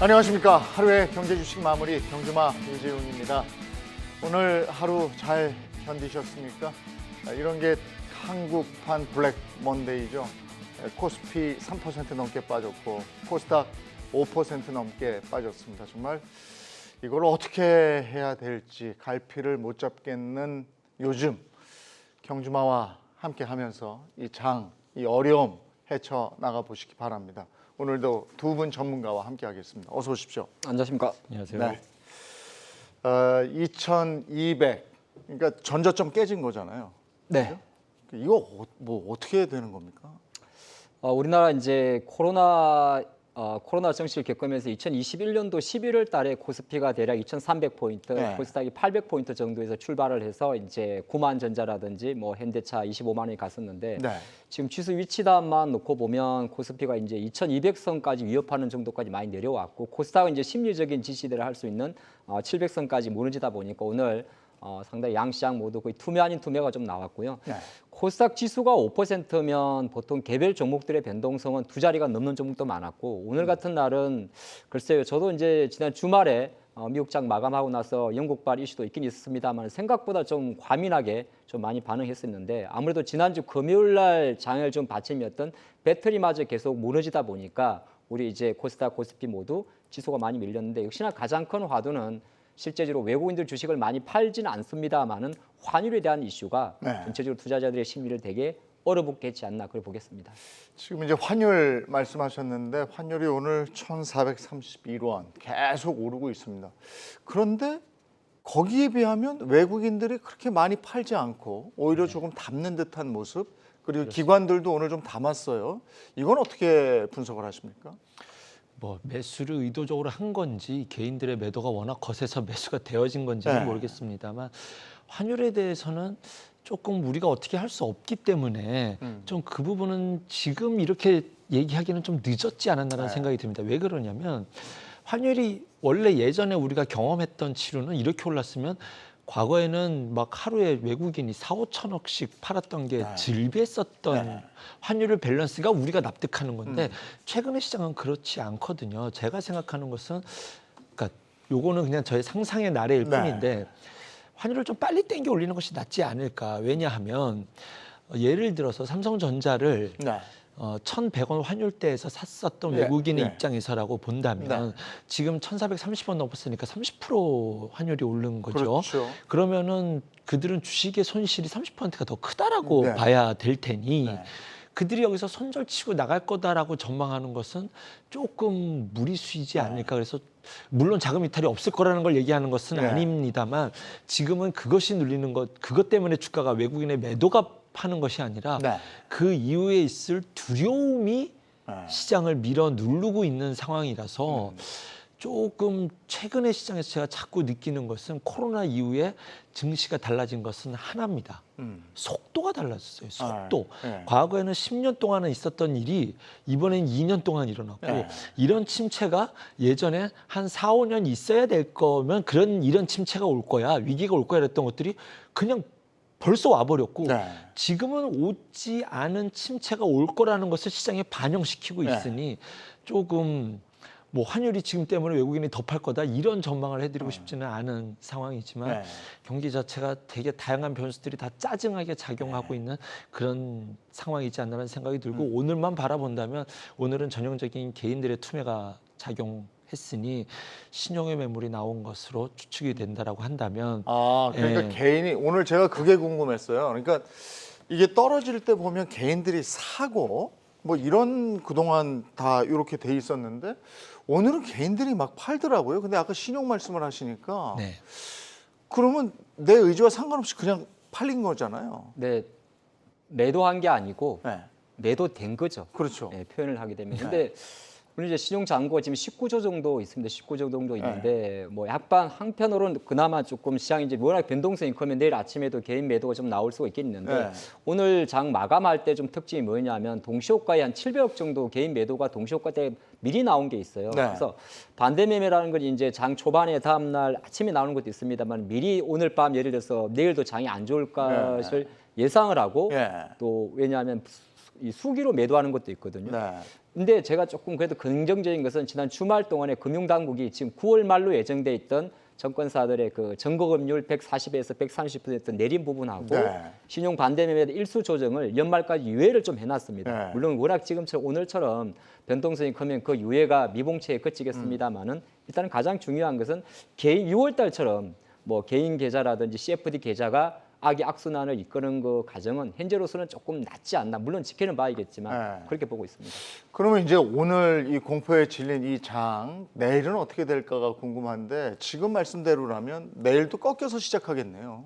안녕하십니까. 하루의 경제 주식 마무리 경주마 유재용입니다. 오늘 하루 잘 견디셨습니까? 이런 게 한국판 블랙 먼데이죠. 코스피 3% 넘게 빠졌고 코스닥 5% 넘게 빠졌습니다. 정말 이걸 어떻게 해야 될지 갈피를 못 잡겠는 요즘 경주마와 함께 하면서 이 어려움 헤쳐나가 보시기 바랍니다. 오늘도 두 분 전문가와 함께 하겠습니다. 어서 오십시오. 안녕하십니까. 안녕하세요. 네. 2200, 그러니까 전저점 깨진 거잖아요. 네. 그죠? 이거 뭐 어떻게 해야 되는 겁니까? 우리나라 이제 코로나 정시를 겪으면서 2021년도 11월 달에 코스피가 대략 2,300포인트, 네. 코스닥이 800포인트 정도에서 출발을 해서 이제 구만전자라든지 뭐 현대차 25만 원이 갔었는데 네. 지금 지수 위치단만 놓고 보면 코스피가 이제 2,200선까지 위협하는 정도까지 많이 내려왔고 코스닥은 이제 심리적인 지지대를 할 수 있는 700선까지 무너지다 보니까 오늘 상당히 양시장 모두 거의 투매 아닌 투매가 좀 나왔고요. 네. 코스닥 지수가 5%면 보통 개별 종목들의 변동성은 두 자리가 넘는 종목도 많았고 오늘 같은 날은 글쎄요. 저도 이제 지난 주말에 미국장 마감하고 나서 영국발 이슈도 있긴 있었습니다만 생각보다 좀 과민하게 좀 많이 반응했었는데 아무래도 지난주 금요일 날 장을 좀 받침이었던 배터리마저 계속 무너지다 보니까 우리 이제 코스닥, 코스피 모두 지수가 많이 밀렸는데 역시나 가장 큰 화두는 실제적으로 외국인들 주식을 많이 팔지는 않습니다만은 환율에 대한 이슈가 네. 전체적으로 투자자들의 심리를 되게 얼어붙게 했지 않나 그렇게 보겠습니다. 지금 이제 환율 말씀하셨는데 환율이 오늘 1,431원 계속 오르고 있습니다. 그런데 거기에 비하면 외국인들이 그렇게 많이 팔지 않고 오히려 조금 담는 듯한 모습, 그리고 기관들도 오늘 좀 담았어요. 이건 어떻게 분석을 하십니까? 뭐 매수를 의도적으로 한 건지 개인들의 매도가 워낙 거세서 매수가 되어진 건지는 네. 모르겠습니다만 환율에 대해서는 조금 우리가 어떻게 할 수 없기 때문에 좀 그 부분은 지금 이렇게 얘기하기는 좀 늦었지 않았나라는 네. 생각이 듭니다. 왜 그러냐면 환율이 원래 예전에 우리가 경험했던 치료는 이렇게 올랐으면 과거에는 막 하루에 외국인이 4, 5천억씩 팔았던 게 네. 즐비했었던 네. 환율의 밸런스가 우리가 납득하는 건데 최근의 시장은 그렇지 않거든요. 제가 생각하는 것은 그러니까 요거는 그냥 저의 상상의 나래일 네. 뿐인데 환율을 좀 빨리 땡겨 올리는 것이 낫지 않을까. 왜냐하면 예를 들어서 삼성전자를 네. 1,100원 환율대에서 샀었던 예, 외국인의 예. 입장에서라고 본다면 네. 지금 1,430원 넘었으니까 30% 환율이 오른 거죠. 그렇죠. 그러면은 그들은 주식의 손실이 30%가 더 크다라고 네. 봐야 될 테니 네. 그들이 여기서 손절치고 나갈 거다라고 전망하는 것은 조금 무리수이지 않을까. 그래서 물론 자금 이탈이 없을 거라는 걸 얘기하는 것은 네. 아닙니다만 지금은 그것이 눌리는 것, 그것 때문에 주가가 외국인의 매도가 파는 것이 아니라 네. 그 이후에 있을 두려움이 네. 시장을 밀어 누르고 있는 상황이라서 조금 최근의 시장에서 제가 자꾸 느끼는 것은 코로나 이후에 증시가 달라진 것은 하나입니다. 속도가 달라졌어요. 속도. 네. 과거에는 10년 동안은 있었던 일이 이번엔 2년 동안 일어났고 네. 이런 침체가 예전에 한 4, 5년 있어야 될 거면 이런 침체가 올 거야. 위기가 올 거야 그랬던 것들이 그냥 벌써 와버렸고 네. 지금은 오지 않은 침체가 올 거라는 것을 시장에 반영시키고 네. 있으니 조금 뭐 환율이 지금 때문에 외국인이 더 팔 거다 이런 전망을 해드리고 싶지는 않은 상황이지만 네. 경기 자체가 되게 다양한 변수들이 다 짜증나게 작용하고 있는 그런 상황이지 않나라는 생각이 들고 오늘만 바라본다면 오늘은 전형적인 개인들의 투매가 작용했으니 신용의 매물이 나온 것으로 추측이 된다라고 한다면 그러니까 예. 개인이 오늘 제가 그게 궁금했어요. 그러니까 이게 떨어질 때 보면 개인들이 사고 뭐 이런 그동안 다 이렇게 돼 있었는데 오늘은 개인들이 막 팔더라고요. 근데 아까 신용 말씀을 하시니까 네. 그러면 내 의지와 상관없이 그냥 팔린 거잖아요. 네, 매도한 게 아니고 네. 매도된 거죠. 그렇죠. 네, 표현을 하게 되면. 근데 우리 이제 신용 잔고가 지금 19조 정도 있습니다. 19조 정도 있는데 뭐 약간 한편으로는 그나마 조금 시장이 이제 워낙 변동성이 크면 내일 아침에도 개인 매도가 좀 나올 수가 있겠는데 네. 오늘 장 마감할 때 좀 특징이 뭐냐면 동시호가에 한 700억 정도 개인 매도가 동시호가 때 미리 나온 게 있어요. 네. 그래서 반대 매매라는 건 이제 장 초반에 다음 날 아침에 나오는 것도 있습니다만 미리 오늘 밤 예를 들어서 내일도 장이 안 좋을 것을 예상을 하고 예. 또 왜냐하면 이 수기로 매도하는 것도 있거든요. 네. 근데 제가 조금 그래도 긍정적인 것은 지난 주말 동안에 금융당국이 지금 9월 말로 예정돼 있던 정권사들의 그 증거금리율 140에서 130% 내린 부분하고 네. 신용 반대 매매 일수 조정을 연말까지 유예를 좀 해놨습니다. 네. 물론 워낙 지금처럼 오늘처럼 변동성이 크면 그 유예가 미봉체에 그치겠습니다만은 일단 가장 중요한 것은 개인 6월달처럼 뭐 개인 계좌라든지 CFD 계좌가 악이 악순환을 이끄는 그 과정은 현재로서는 조금 낮지 않나. 물론 지켜는 봐야겠지만 네. 그렇게 보고 있습니다. 그러면 이제 오늘 이 공포에 질린 이 장 내일은 어떻게 될까가 궁금한데 지금 말씀대로라면 내일도 꺾여서 시작하겠네요.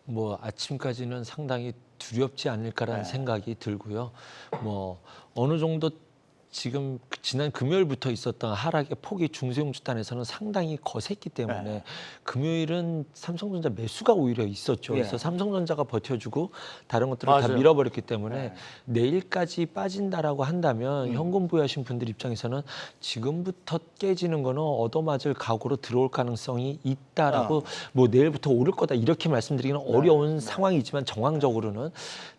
뭐 아침까지는 상당히 두렵지 않을까라는 네. 생각이 들고요. 뭐 어느 정도 지금 지난 금요일부터 있었던 하락의 폭이 중소형주단에서는 상당히 거셌기 때문에 네. 금요일은 삼성전자 매수가 오히려 있었죠. 예. 그래서 삼성전자가 버텨주고 다른 것들을 다 맞아요. 밀어버렸기 때문에 네. 내일까지 빠진다라고 한다면 현금 보유하신 분들 입장에서는 지금부터 깨지는 거는 얻어맞을 각오로 들어올 가능성이 있다라고 뭐 내일부터 오를 거다 이렇게 말씀드리기는 어려운 상황이지만 정황적으로는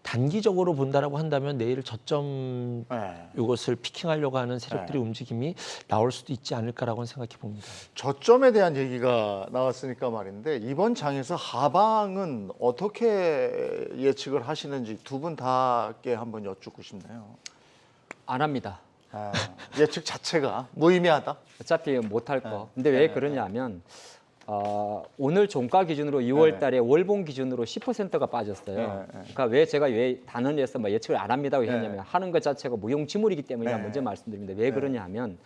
단기적으로 본다라고 한다면 내일 저점 네. 이것을 피킹하려고 하는 세력들의 움직임이 나올 수도 있지 않을까라고 생각해 봅니다. 저점에 대한 얘기가 나왔으니까 말인데 이번 장에서 하방은 어떻게 예측을 하시는지 두 분 다께 한번 여쭙고 싶네요. 안 합니다. 예측 자체가 무의미하다. 어차피 못할 거. 근데 왜 그러냐면 오늘 종가 기준으로 6월 달에 월봉 기준으로 10%가 빠졌어요. 그러니까 왜 제가 왜 단언해서 뭐 예측을 안 합니다고 했냐면 하는 것 자체가 무용지물이기 때문이라 먼저 말씀드립니다. 왜 그러냐면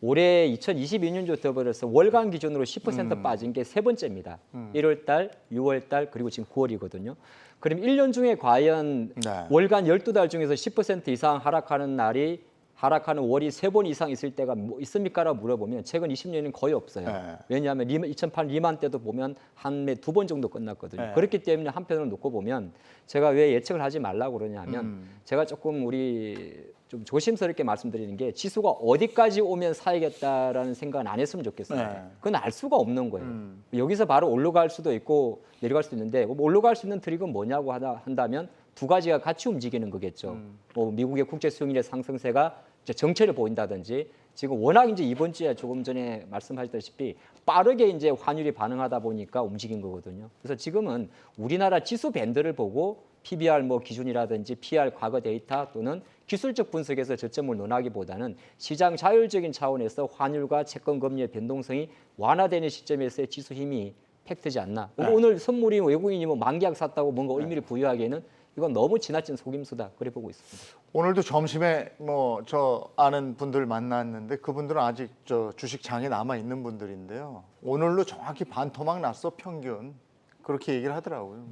올해 2022년도 더불어서 월간 기준으로 10% 빠진 게 세 번째입니다. 1월 달, 6월 달, 그리고 지금 9월이거든요. 그럼 1년 중에 과연 네. 월간 12달 중에서 10% 이상 하락하는 날이 하락하는 월이 3번 이상 있을 때가 뭐 있습니까라고 물어보면 최근 20년은 거의 없어요. 네. 왜냐하면 2008 리만 때도 보면 한 매 2번 정도 끝났거든요. 네. 그렇기 때문에 한편으로 놓고 보면 제가 왜 예측을 하지 말라고 그러냐면 제가 조금 우리 좀 조심스럽게 말씀드리는 게 지수가 어디까지 오면 사야겠다라는 생각은 안 했으면 좋겠어요. 네. 그건 알 수가 없는 거예요. 여기서 바로 올라갈 수도 있고 내려갈 수도 있는데 올라갈 수 있는 트릭은 뭐냐고 한다면 두 가지가 같이 움직이는 거겠죠. 뭐 미국의 국제 수익률의 상승세가 이제 정체를 보인다든지 지금 워낙 이제 이번 주에 조금 전에 말씀하셨다시피 빠르게 이제 환율이 반응하다 보니까 움직인 거거든요. 그래서 지금은 우리나라 지수 밴드를 보고 PBR 뭐 기준이라든지 PR 과거 데이터 또는 기술적 분석에서 저점을 논하기보다는 시장 자율적인 차원에서 환율과 채권 금리의 변동성이 완화되는 시점에서의 지수 힘이 팩트지 않나. 오늘 선물이 외국인이 뭐 만기약 샀다고 뭔가 의미를 부여하기에는 이건 너무 지나친 속임수다. 그래 보고 있습니다. 오늘도 점심에 뭐 저 아는 분들 만났는데 그분들은 아직 저 주식 장에 남아 있는 분들인데요. 오늘로 정확히 반토막 났어 평균 그렇게 얘기를 하더라고요.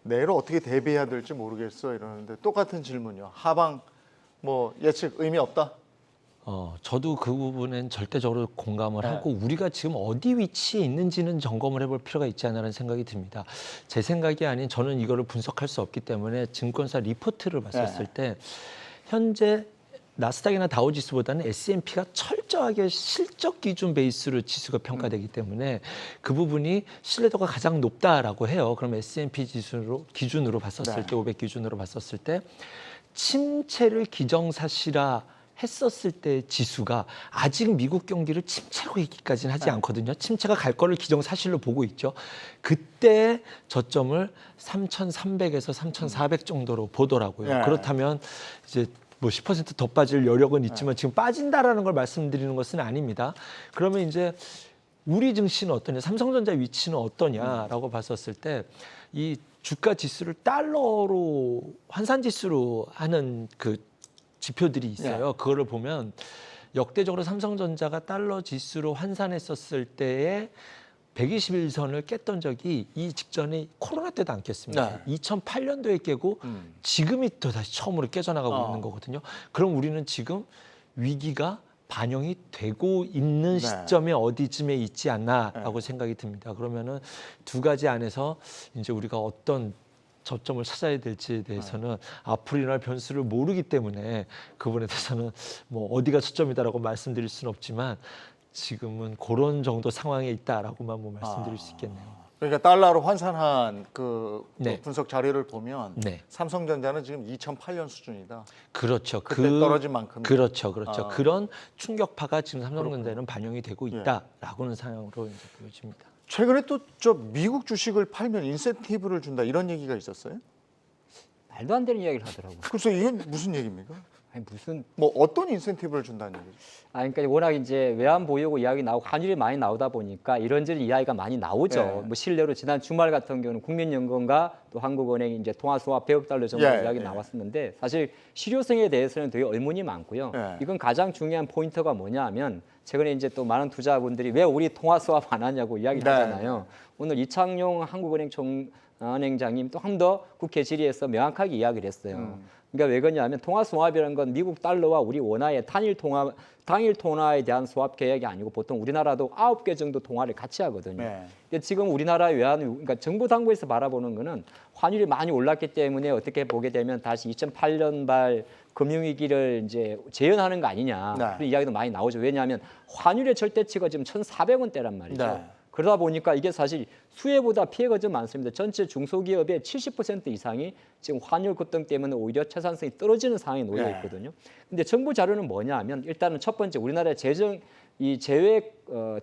내일 어떻게 대비해야 될지 모르겠어 이러는데 똑같은 질문이요. 하방 뭐 예측 의미 없다. 저도 그 부분엔 절대적으로 공감을 하고 우리가 지금 어디 위치에 있는지는 점검을 해볼 필요가 있지 않나라는 생각이 듭니다. 제 생각이 아닌 저는 이거를 분석할 수 없기 때문에 증권사 리포트를 봤었을 때 현재 나스닥이나 다우지수보다는 S&P가 철저하게 실적 기준 베이스로 지수가 평가되기 때문에 그 부분이 신뢰도가 가장 높다라고 해요. 그럼 S&P 지수로 기준으로 봤었을 때 500 기준으로 봤었을 때 침체를 기정사실화 했었을 때 지수가 아직 미국 경기를 침체로 얘기까지는 하지 않거든요. 침체가 갈 거를 기정사실로 보고 있죠. 그때 저점을 3,300에서 3,400 정도로 보더라고요. 그렇다면 이제 뭐 10% 더 빠질 여력은 있지만 지금 빠진다라는 걸 말씀드리는 것은 아닙니다. 그러면 이제 우리 증시는 어떠냐, 삼성전자 위치는 어떠냐라고 봤었을 때 이 주가 지수를 달러로 환산 지수로 하는 그 지표들이 있어요. 그거를 보면 역대적으로 삼성전자가 달러 지수로 환산했었을 때에 121선을 깼던 적이 이 직전에 코로나 때도 안 깼습니다. 2008년도에 깨고 지금이 또 다시 처음으로 깨져나가고 있는 거거든요. 그럼 우리는 지금 위기가 반영이 되고 있는 시점에 어디쯤에 있지 않나라고 생각이 듭니다. 그러면은 두 가지 안에서 이제 우리가 어떤 저점을 찾아야 될지에 대해서는 앞으로 일어날 변수를 모르기 때문에 그분에 대해서는 뭐 어디가 저점이다라고 말씀드릴 수는 없지만 지금은 그런 정도 상황에 있다라고만 뭐 말씀드릴 수 있겠네요. 그러니까 달러로 환산한 그 네. 분석 자료를 보면 네. 삼성전자는 지금 2008년 수준이다. 그렇죠. 그때 떨어진 만큼. 그렇죠. 아. 그런 충격파가 지금 삼성전자에는 반영이 되고 예. 있다라고는 상황으로 이제 보여집니다. 최근에 또 저 미국 주식을 팔면 인센티브를 준다 이런 얘기가 있었어요? 말도 안 되는 이야기를 하더라고요. 글쎄 이건 무슨 얘기입니까? 아니 무슨 뭐 어떤 인센티브를 준다는 얘기죠? 그러니까 워낙 이제 외환 보유고 이야기 나오고 환율이 많이 나오다 보니까 이런저런 이야기가 많이 나오죠. 예. 뭐 실례로 지난 주말 같은 경우는 국민연금과 또 한국은행이 이제 통화수와 100억 달러 정도 예, 이야기 예. 나왔었는데 사실 실효성에 대해서는 되게 의문이 많고요. 예. 이건 가장 중요한 포인트가 뭐냐하면 최근에 이제 또 많은 투자분들이 왜 우리 통화수합 안 하냐고 이야기를 네. 하잖아요. 오늘 이창용 한국은행 총은행장님 또 한 번 더 국회 질의에서 명확하게 이야기를 했어요. 그러니까 왜 그러냐면 통화 수합이라는 건 미국 달러와 우리 원화의 당일 통화에 대한 수합 계획이 아니고 보통 우리나라도 9개 정도 통화를 같이 하거든요. 네. 근데 지금 우리나라의 외환 그러니까 정부 당국에서 바라보는 거는 환율이 많이 올랐기 때문에 어떻게 보게 되면 다시 2008년발 금융위기를 이제 재현하는 거 아니냐 네. 그런 이야기도 많이 나오죠. 왜냐하면 환율의 절대치가 지금 1,400원대란 말이죠. 네. 그러다 보니까 이게 사실 수혜보다 피해가 좀 많습니다. 전체 중소기업의 70% 이상이 지금 환율 급등 때문에 오히려 채산성이 떨어지는 상황에 놓여 네. 있거든요. 근데 정부 자료는 뭐냐하면 일단은 첫 번째 우리나라의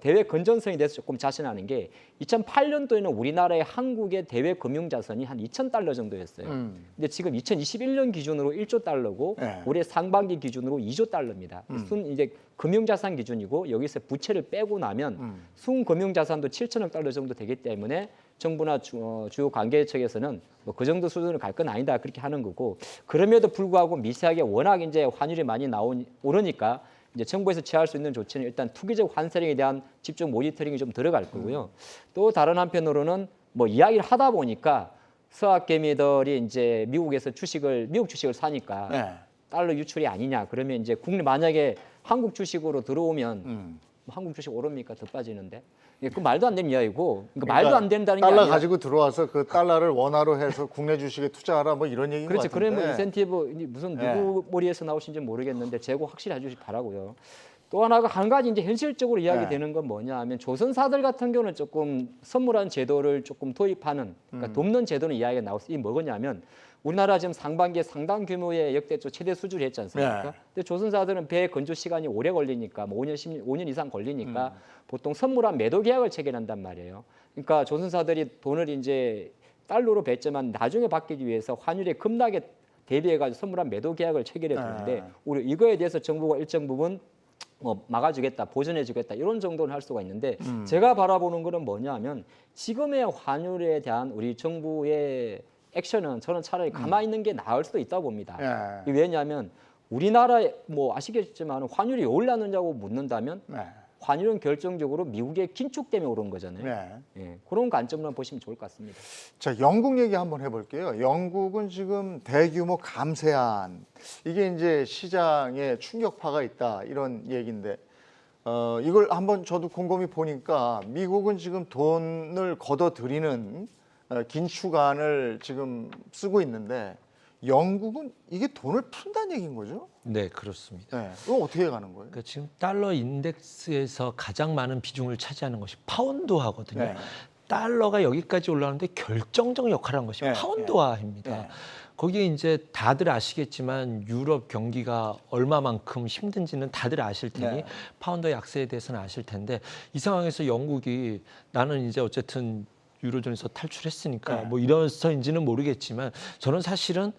대외 건전성에 대해서 조금 자신하는 게 2008년도에는 우리나라의 한국의 대외 금융 자산이 한 2,000달러 정도였어요. 근데 지금 2021년 기준으로 1조 달러고 네. 올해 상반기 기준으로 2조 달러입니다. 순 이제 금융 자산 기준이고 여기서 부채를 빼고 나면 순 금융 자산도 7천억 달러 정도 되기 때문에 정부나 주요 관계 측에서는 뭐 그 정도 수준으로 갈 건 아니다 그렇게 하는 거고 그럼에도 불구하고 미세하게 워낙 이제 환율이 많이 오르니까 이제 정부에서 취할 수 있는 조치는 일단 투기적 환세령에 대한 집중 모니터링이 좀 들어갈 거고요. 또 다른 한편으로는 뭐 이야기를 하다 보니까 서학개미들이 이제 미국 주식을 사니까 네. 달러 유출이 아니냐. 그러면 이제 만약에 한국 주식으로 들어오면 뭐 한국 주식 오릅니까? 더 빠지는데. 그 말도 안 되는 이야기고. 그러니까 말도 안 된다는 게 달러 아니라. 가지고 들어와서 그 달러를 원화로 해서 국내 주식에 투자하라 뭐 이런 얘기인 것 그렇지. 같은데. 그러면 인센티브 무슨 누구 머리에서 나오신지 모르겠는데 재고 확실히 해주시 바라고요. 또 한 가지 이제 현실적으로 이야기되는 건 뭐냐 하면 조선사들 같은 경우는 조금 선물한 제도를 조금 도입하는 그러니까 돕는 제도는 이야기가 나왔어요. 이게 뭐냐면 우리나라 지금 상반기에 상당 규모의 역대적 최대 수주를 했지 않습니까? 네. 근데 조선사들은 배 건조 시간이 오래 걸리니까 뭐 5년 이상 걸리니까 보통 선물한 매도 계약을 체결한단 말이에요. 그러니까 조선사들이 돈을 이제 달러로 뱉지만 나중에 받기 위해서 환율이 급락에 대비해가지고 선물한 매도 계약을 체결해 주는데 네. 우리 이거에 대해서 정부가 일정 부분 막아주겠다, 보전해주겠다 이런 정도는 할 수가 있는데 제가 바라보는 거는 뭐냐하면 지금의 환율에 대한 우리 정부의 액션은 저는 차라리 가만히 있는 게 나을 수도 있다고 봅니다. 예. 왜냐하면 우리나라에 뭐 아시겠지만 환율이 왜 올랐느냐고 묻는다면 네. 환율은 결정적으로 미국의 긴축 때문에 오른 거잖아요. 네. 예, 그런 관점으로 보시면 좋을 것 같습니다. 자, 영국 얘기 한번 해볼게요. 영국은 지금 대규모 감세안 이게 이제 시장에 충격파가 있다 이런 얘기인데 이걸 한번 저도 곰곰이 보니까 미국은 지금 돈을 걷어들이는 긴축안을 지금 쓰고 있는데 영국은 이게 돈을 푼다는 얘기인 거죠? 네, 그렇습니다. 네. 이거 어떻게 가는 거예요? 그러니까 지금 달러 인덱스에서 가장 많은 비중을 차지하는 것이 파운드화거든요. 네. 달러가 여기까지 올라오는데 결정적 역할을 한 것이 네, 파운드화입니다. 네. 거기에 이제 다들 아시겠지만 유럽 경기가 얼마만큼 힘든지는 다들 아실 테니 네. 파운드 약세에 대해서는 아실 텐데 이 상황에서 영국이 나는 이제 어쨌든 유로존에서 탈출했으니까 네. 뭐 이래서인지는 모르겠지만 저는 사실은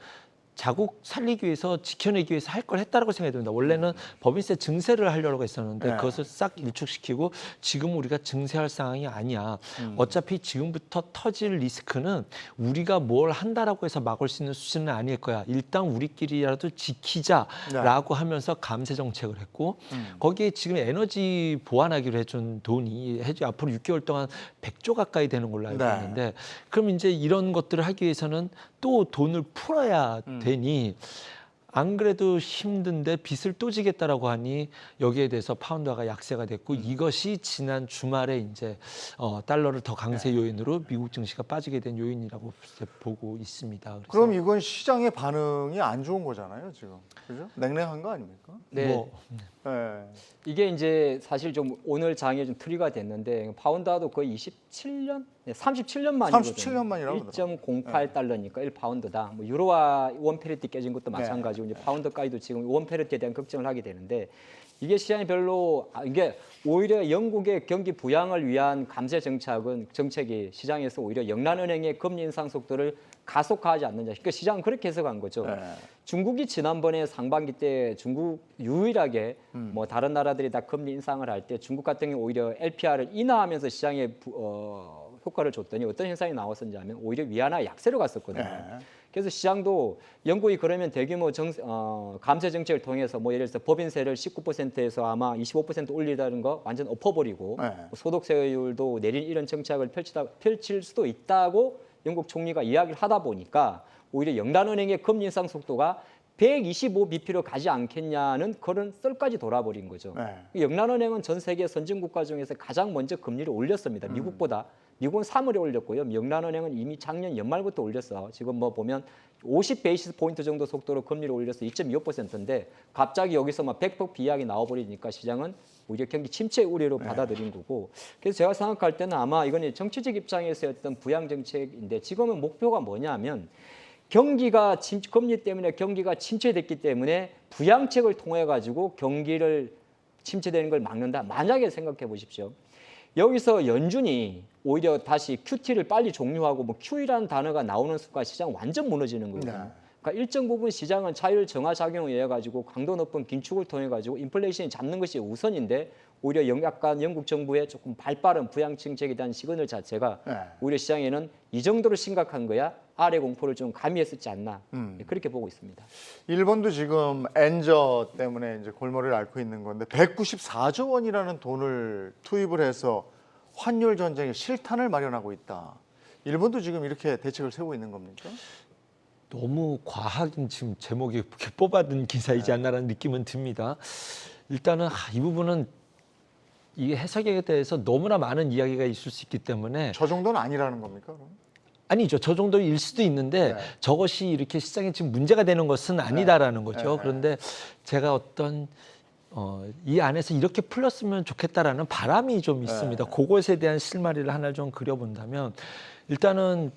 자국 살리기 위해서 지켜내기 위해서 할 걸 했다라고 생각이 듭니다. 원래는 법인세 증세를 하려고 했었는데 네. 그것을 싹 일축시키고 지금 우리가 증세할 상황이 아니야. 어차피 지금부터 터질 리스크는 우리가 뭘 한다라고 해서 막을 수 있는 수준은 아닐 거야. 일단 우리끼리라도 지키자라고 하면서 감세 정책을 했고 거기에 지금 에너지 보완하기로 해준 돈이 앞으로 6개월 동안 100조 가까이 되는 걸로 알고 네. 있는데 그럼 이제 이런 것들을 하기 위해서는 또 돈을 풀어야 되니 안 그래도 힘든데 빚을 또 지겠다라고 하니 여기에 대해서 파운드화가 약세가 됐고 이것이 지난 주말에 이제 달러를 더 강세 요인으로 미국 증시가 빠지게 된 요인이라고 보고 있습니다. 그래서 그럼 이건 시장의 반응이 안 좋은 거잖아요, 지금. 그죠? 냉랭한 거 아닙니까? 네. 뭐 예. 이게 이제 사실 좀 오늘 장에 좀 트리가 됐는데 파운드도 거의 27년, 37년 만이거든요. 37년 만이라고 1.08달러니까 1파운드다. 뭐 유로와 원 페리티 깨진 것도 네. 마찬가지고 이제 파운드까지도 지금 원 페리티에 대한 걱정을 하게 되는데 이게 시장이 별로 이게 오히려 영국의 경기 부양을 위한 감세 정책이 시장에서 오히려 영란은행의 금리 인상 속도를 가속화하지 않느냐. 그러니까 시장은 그렇게 해석한 거죠. 네. 중국이 지난번에 상반기 때 중국 유일하게 뭐 다른 나라들이 다 금리 인상을 할 때 중국 같은 경우 오히려 LPR을 인하하면서 시장에 효과를 줬더니 어떤 현상이 나왔었는지 하면 오히려 위안화 약세로 갔었거든요. 네. 그래서 시장도 영국이 그러면 대규모 감세 정책을 통해서 뭐 예를 들어서 법인세를 19%에서 아마 25% 올리다는 거 완전 엎어버리고 네. 소득세율도 내린 이런 정책을 펼칠 수도 있다고 영국 총리가 이야기를 하다 보니까 오히려 영란은행의 금리 인상 속도가 125bp로 가지 않겠냐는 그런 썰까지 돌아버린 거죠. 네. 영란은행은 전 세계 선진국가 중에서 가장 먼저 금리를 올렸습니다. 미국보다. 미국은 3월에 올렸고요. 영란은행은 이미 작년 연말부터 올렸어. 지금 뭐 보면 50베이시스 포인트 정도 속도로 금리를 올려서 2.25%인데 갑자기 여기서 막 100% 비약이 나와버리니까 시장은 오히려 경기 침체 우려로 받아들인 거고. 그래서 제가 생각할 때는 아마 이건 정치적 입장에서의 어떤 부양 정책인데 지금은 목표가 뭐냐면 경기가 금리 때문에 경기가 침체됐기 때문에 부양책을 통해 가지고 경기를 침체되는 걸 막는다. 만약에 생각해 보십시오. 여기서 연준이 오히려 다시 QT를 빨리 종료하고 뭐 QE라는 단어가 나오는 순간 시장 완전 무너지는 거거든요. 네. 그러니까 일정 부분 시장은 자율 정화 작용에 의해 가지고 강도 높은 긴축을 통해 가지고 인플레이션이 잡는 것이 우선인데 오히려 약간 영국 정부의 조금 발빠른 부양 정책에 대한 시그널 자체가 네. 오히려 시장에는 이 정도로 심각한 거야 아래 공포를 좀 가미했었지 않나 그렇게 보고 있습니다. 일본도 지금 엔저 때문에 이제 골머리를 앓고 있는 건데 194조 원이라는 돈을 투입을 해서 환율 전쟁의 실탄을 마련하고 있다. 일본도 지금 이렇게 대책을 세우고 있는 겁니까? 너무 과하긴 지금 제목이 이렇게 뽑아둔 기사이지 않나라는 느낌은 듭니다. 일단은 이 부분은 이 해석에 대해서 너무나 많은 이야기가 있을 수 있기 때문에 저 정도는 아니라는 겁니까? 그럼? 아니죠. 저 정도일 수도 있는데 네. 저것이 이렇게 시장에 지금 문제가 되는 것은 아니다라는 거죠. 네. 그런데 제가 어떤 이 안에서 이렇게 풀렸으면 좋겠다라는 바람이 좀 있습니다. 네. 그것에 대한 실마리를 하나 좀 그려본다면 일단은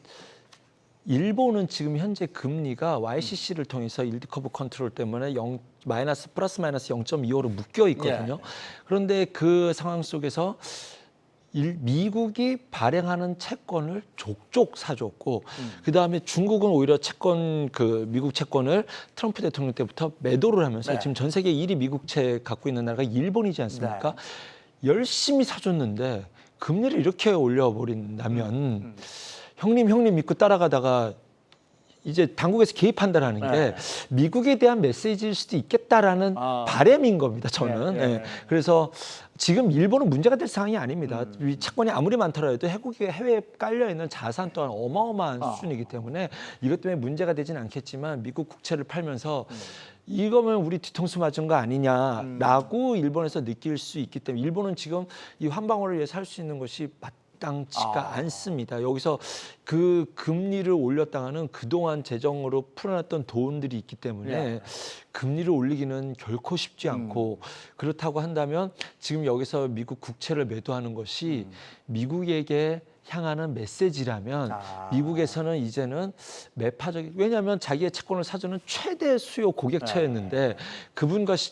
일본은 지금 현재 금리가 YCC를 통해서 일드 커브 컨트롤 때문에 플러스 마이너스 0.25로 묶여 있거든요. 네. 그런데 그 상황 속에서 미국이 발행하는 채권을 족족 사줬고 그다음에 중국은 오히려 미국 채권을 트럼프 대통령 때부터 매도를 하면서 네. 지금 전 세계 1위 미국채 갖고 있는 나라가 일본이지 않습니까? 열심히 사줬는데 금리를 이렇게 올려버린다면 형님 믿고 따라가다가 이제 당국에서 개입한다라는 게 미국에 대한 메시지일 수도 있겠다라는 바람인 겁니다. 저는. 네. 그래서 지금 일본은 문제가 될 상황이 아닙니다. 이 채권이 아무리 많더라도 해외에 깔려 있는 자산 또한 어마어마한 수준이기 때문에 이것 때문에 문제가 되지는 않겠지만 미국 국채를 팔면서 이거면 우리 뒤통수 맞은 거 아니냐라고 일본에서 느낄 수 있기 때문에 일본은 지금 이 한 방울을 위해서 할 수 있는 것이 마땅치가 않습니다. 여기서 그 금리를 올렸다가는 그동안 재정으로 풀어놨던 돈들이 있기 때문에 금리를 올리기는 결코 쉽지 않고 그렇다고 한다면 지금 여기서 미국 국채를 매도하는 것이 미국에게 향하는 메시지라면 미국에서는 이제는 매파적인 왜냐하면 자기의 채권을 사주는 최대 수요 고객처였는데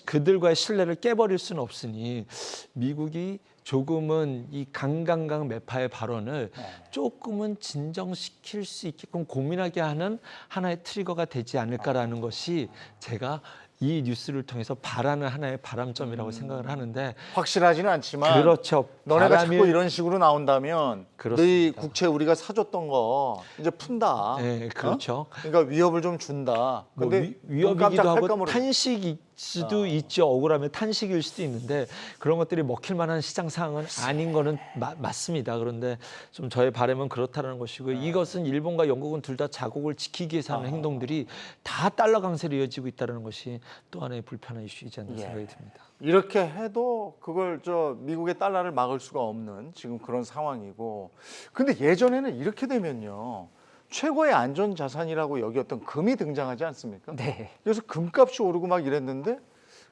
그들과의 신뢰를 깨버릴 수는 없으니 미국이 조금은 이 강강강 매파의 발언을 조금은 진정시킬 수 있게끔 고민하게 하는 하나의 트리거가 되지 않을까라는 것이 제가 이 뉴스를 통해서 바라는 하나의 바람점이라고 생각을 하는데 확실하지는 않지만 그렇죠. 너네가 바람이- 자꾸 이런 식으로 나온다면 너희 그렇습니다. 국채 우리가 사줬던 거 이제 푼다. 네, 그렇죠. 그러니까 위협을 좀 준다. 뭐 근데 위협이기도 하고 깜짝 탄식일 수도 있죠. 억울하면 탄식일 수도 있는데 그런 것들이 먹힐 만한 시장 상황은 아닌 거는 맞습니다. 그런데 좀 저의 바람은 그렇다는 것이고 이것은 일본과 영국은 둘 다 자국을 지키기 위해서 하는 행동들이 다 달러 강세로 이어지고 있다는 것이 또 하나의 불편한 이슈이지 않나 생각이 듭니다. 이렇게 해도 그걸 미국의 달러를 막을 수가 없는 지금 그런 상황이고. 근데 예전에는 이렇게 되면요. 최고의 안전 자산이라고 여기었던 금이 등장하지 않습니까? 네. 그래서 금값이 오르고 막 이랬는데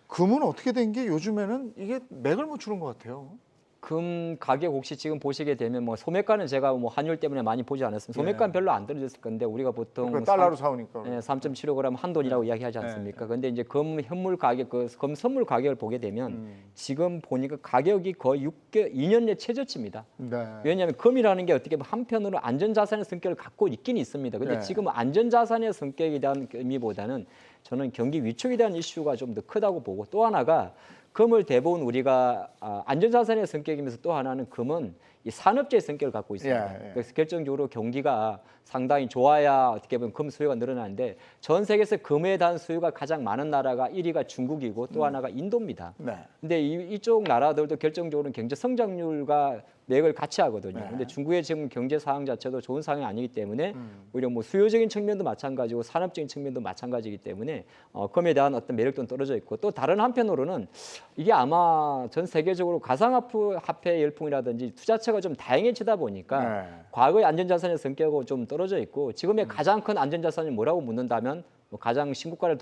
금은 어떻게 된 게 요즘에는 이게 맥을 못 추는 것 같아요. 금 가격 혹시 지금 보시게 되면 뭐 소매가는 제가 뭐 환율 때문에 많이 보지 않았습니다. 소매가는 별로 안 떨어졌을 건데 우리가 보통 그러니까 달러로 사오니까. 3.75g 한 돈이라고 이야기하지 않습니까? 그런데 이제 금 현물 가격, 금 선물 가격을 보게 되면 지금 보니까 가격이 거의 2년 내 최저치입니다. 네. 왜냐하면 금이라는 게 어떻게 보면 한편으로 안전자산의 성격을 갖고 있긴 있습니다. 근데 네. 지금 안전자산의 성격에 대한 의미보다는 저는 경기 위축에 대한 이슈가 좀 더 크다고 보고, 또 하나가 금을 대부분 우리가 안전자산의 성격이면서 또 하나는 금은 이 산업재의 성격을 갖고 있습니다. 예, 예. 그래서 결정적으로 경기가 상당히 좋아야 어떻게 보면 금 수요가 늘어나는데, 전 세계에서 금에 대한 수요가 가장 많은 나라가 1위가 중국이고 또 하나가 인도입니다. 네. 근데 이쪽 나라들도 결정적으로 경제 성장률과 맥을 같이 하거든요. 네. 근데 중국의 지금 경제 상황 자체도 좋은 상황이 아니기 때문에 오히려 뭐 수요적인 측면도 마찬가지고 산업적인 측면도 마찬가지이기 때문에 금에 대한 어떤 매력도 떨어져 있고, 또 다른 한편으로는 이게 아마 전 세계적으로 가상화폐 열풍이라든지 투자처가 좀 다양해지다 보니까 네. 과거의 안전자산의 성격하고 좀 떨어져 있고, 지금의 가장 큰 안전자산이 뭐라고 묻는다면 뭐 가장 신고가를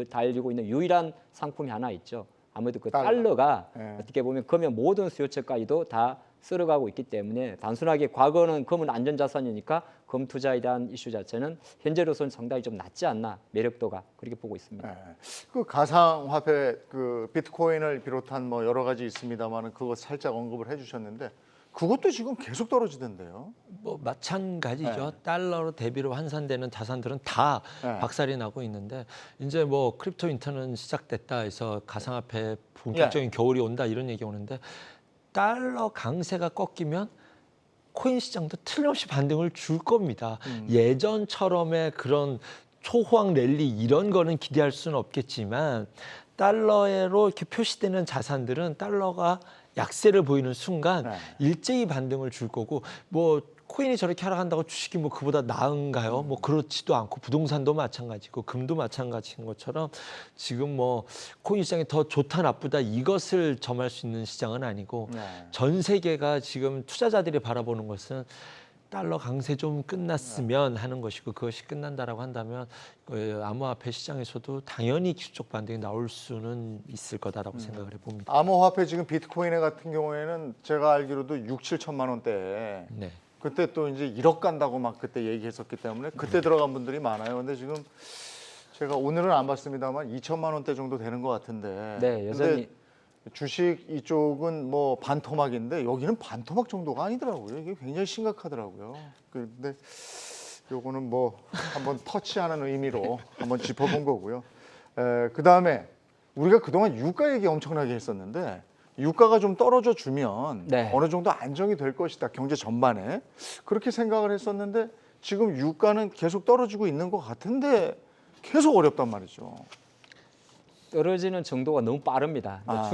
달리고 있는 유일한 상품이 하나 있죠. 아무래도 그 달러가 네. 어떻게 보면 금의 모든 수요처까지도 다 쓸어가고 있기 때문에, 단순하게 과거는 금은 안전자산이니까 금 투자에 대한 이슈 자체는 현재로서는 상당히 좀 낮지 않나, 매력도가 그렇게 보고 있습니다. 네. 그 가상화폐 그 비트코인을 비롯한 뭐 여러 가지 있습니다만은 그거 살짝 언급을 해주셨는데 그것도 지금 계속 떨어지던데요. 뭐 마찬가지죠. 네. 달러로 대비로 환산되는 자산들은 다 네. 박살이 나고 있는데, 이제 뭐 크립토 윈터는 시작됐다 해서 가상화폐 본격적인 겨울이 온다 이런 얘기 오는데, 달러 강세가 꺾이면 코인 시장도 틀림없이 반등을 줄 겁니다. 예전처럼의 그런 초호황 랠리 이런 거는 기대할 수는 없겠지만, 달러로 이렇게 표시되는 자산들은 달러가 약세를 보이는 순간 네. 일제히 반등을 줄 거고, 뭐 코인이 저렇게 하락한다고 주식이 뭐 그보다 나은가요? 뭐 그렇지도 않고, 부동산도 마찬가지고 금도 마찬가지인 것처럼 지금 뭐 코인 시장이 더 좋다 나쁘다 이것을 점할 수 있는 시장은 아니고, 네. 전 세계가 지금 투자자들이 바라보는 것은 달러 강세 좀 끝났으면 하는 것이고, 그것이 끝난다라고 한다면 암호화폐 시장에서도 당연히 기술적 반등이 나올 수는 있을 거다라고 생각을 해봅니다. 암호화폐 지금 비트코인 같은 경우에는 제가 알기로도 6, 7천만 원대. 네. 그때 또 이제 1억 간다고 막 그때 얘기했었기 때문에 그때 들어간 분들이 많아요. 근데 지금 제가 오늘은 안 봤습니다만 2천만 원대 정도 되는 것 같은데. 네, 여전히 근데 주식 이쪽은 뭐 반토막인데 여기는 반토막 정도가 아니더라고요. 이게 굉장히 심각하더라고요. 근데 요거는 뭐 한번 터치하는 의미로 한번 짚어본 거고요. 그 다음에 우리가 그동안 유가 얘기 엄청나게 했었는데, 유가가 좀 떨어져 주면 네. 어느 정도 안정이 될 것이다, 경제 전반에. 그렇게 생각을 했었는데 지금 유가는 계속 떨어지고 있는 것 같은데 계속 어렵단 말이죠. 떨어지는 정도가 너무 빠릅니다. 아.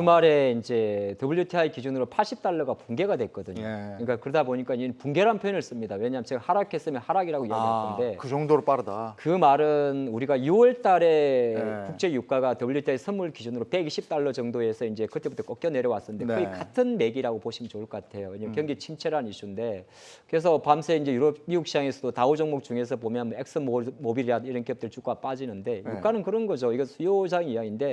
이제 WTI 기준으로 80달러가 붕괴가 됐거든요. 예. 그러니까 그러다 보니까 이 붕괴란 표현을 씁니다. 왜냐하면 제가 하락했으면 하락이라고 이야기할 건데, 그 정도로 빠르다. 그 말은 우리가 6월 달에 네. 국제 유가가 WTI 선물 기준으로 120달러 정도에서 이제 그때부터 꺾여 내려왔었는데, 거의 네. 같은 맥이라고 보시면 좋을 것 같아요. 왜냐면 경기 침체라는 이슈인데, 그래서 밤새 이제 미국 시장에서도 다우 종목 중에서 보면 뭐 엑스모빌이나 이런 기업들 주가가 빠지는데, 네. 유가는 그런 거죠. 이거 수요장 이야기인데,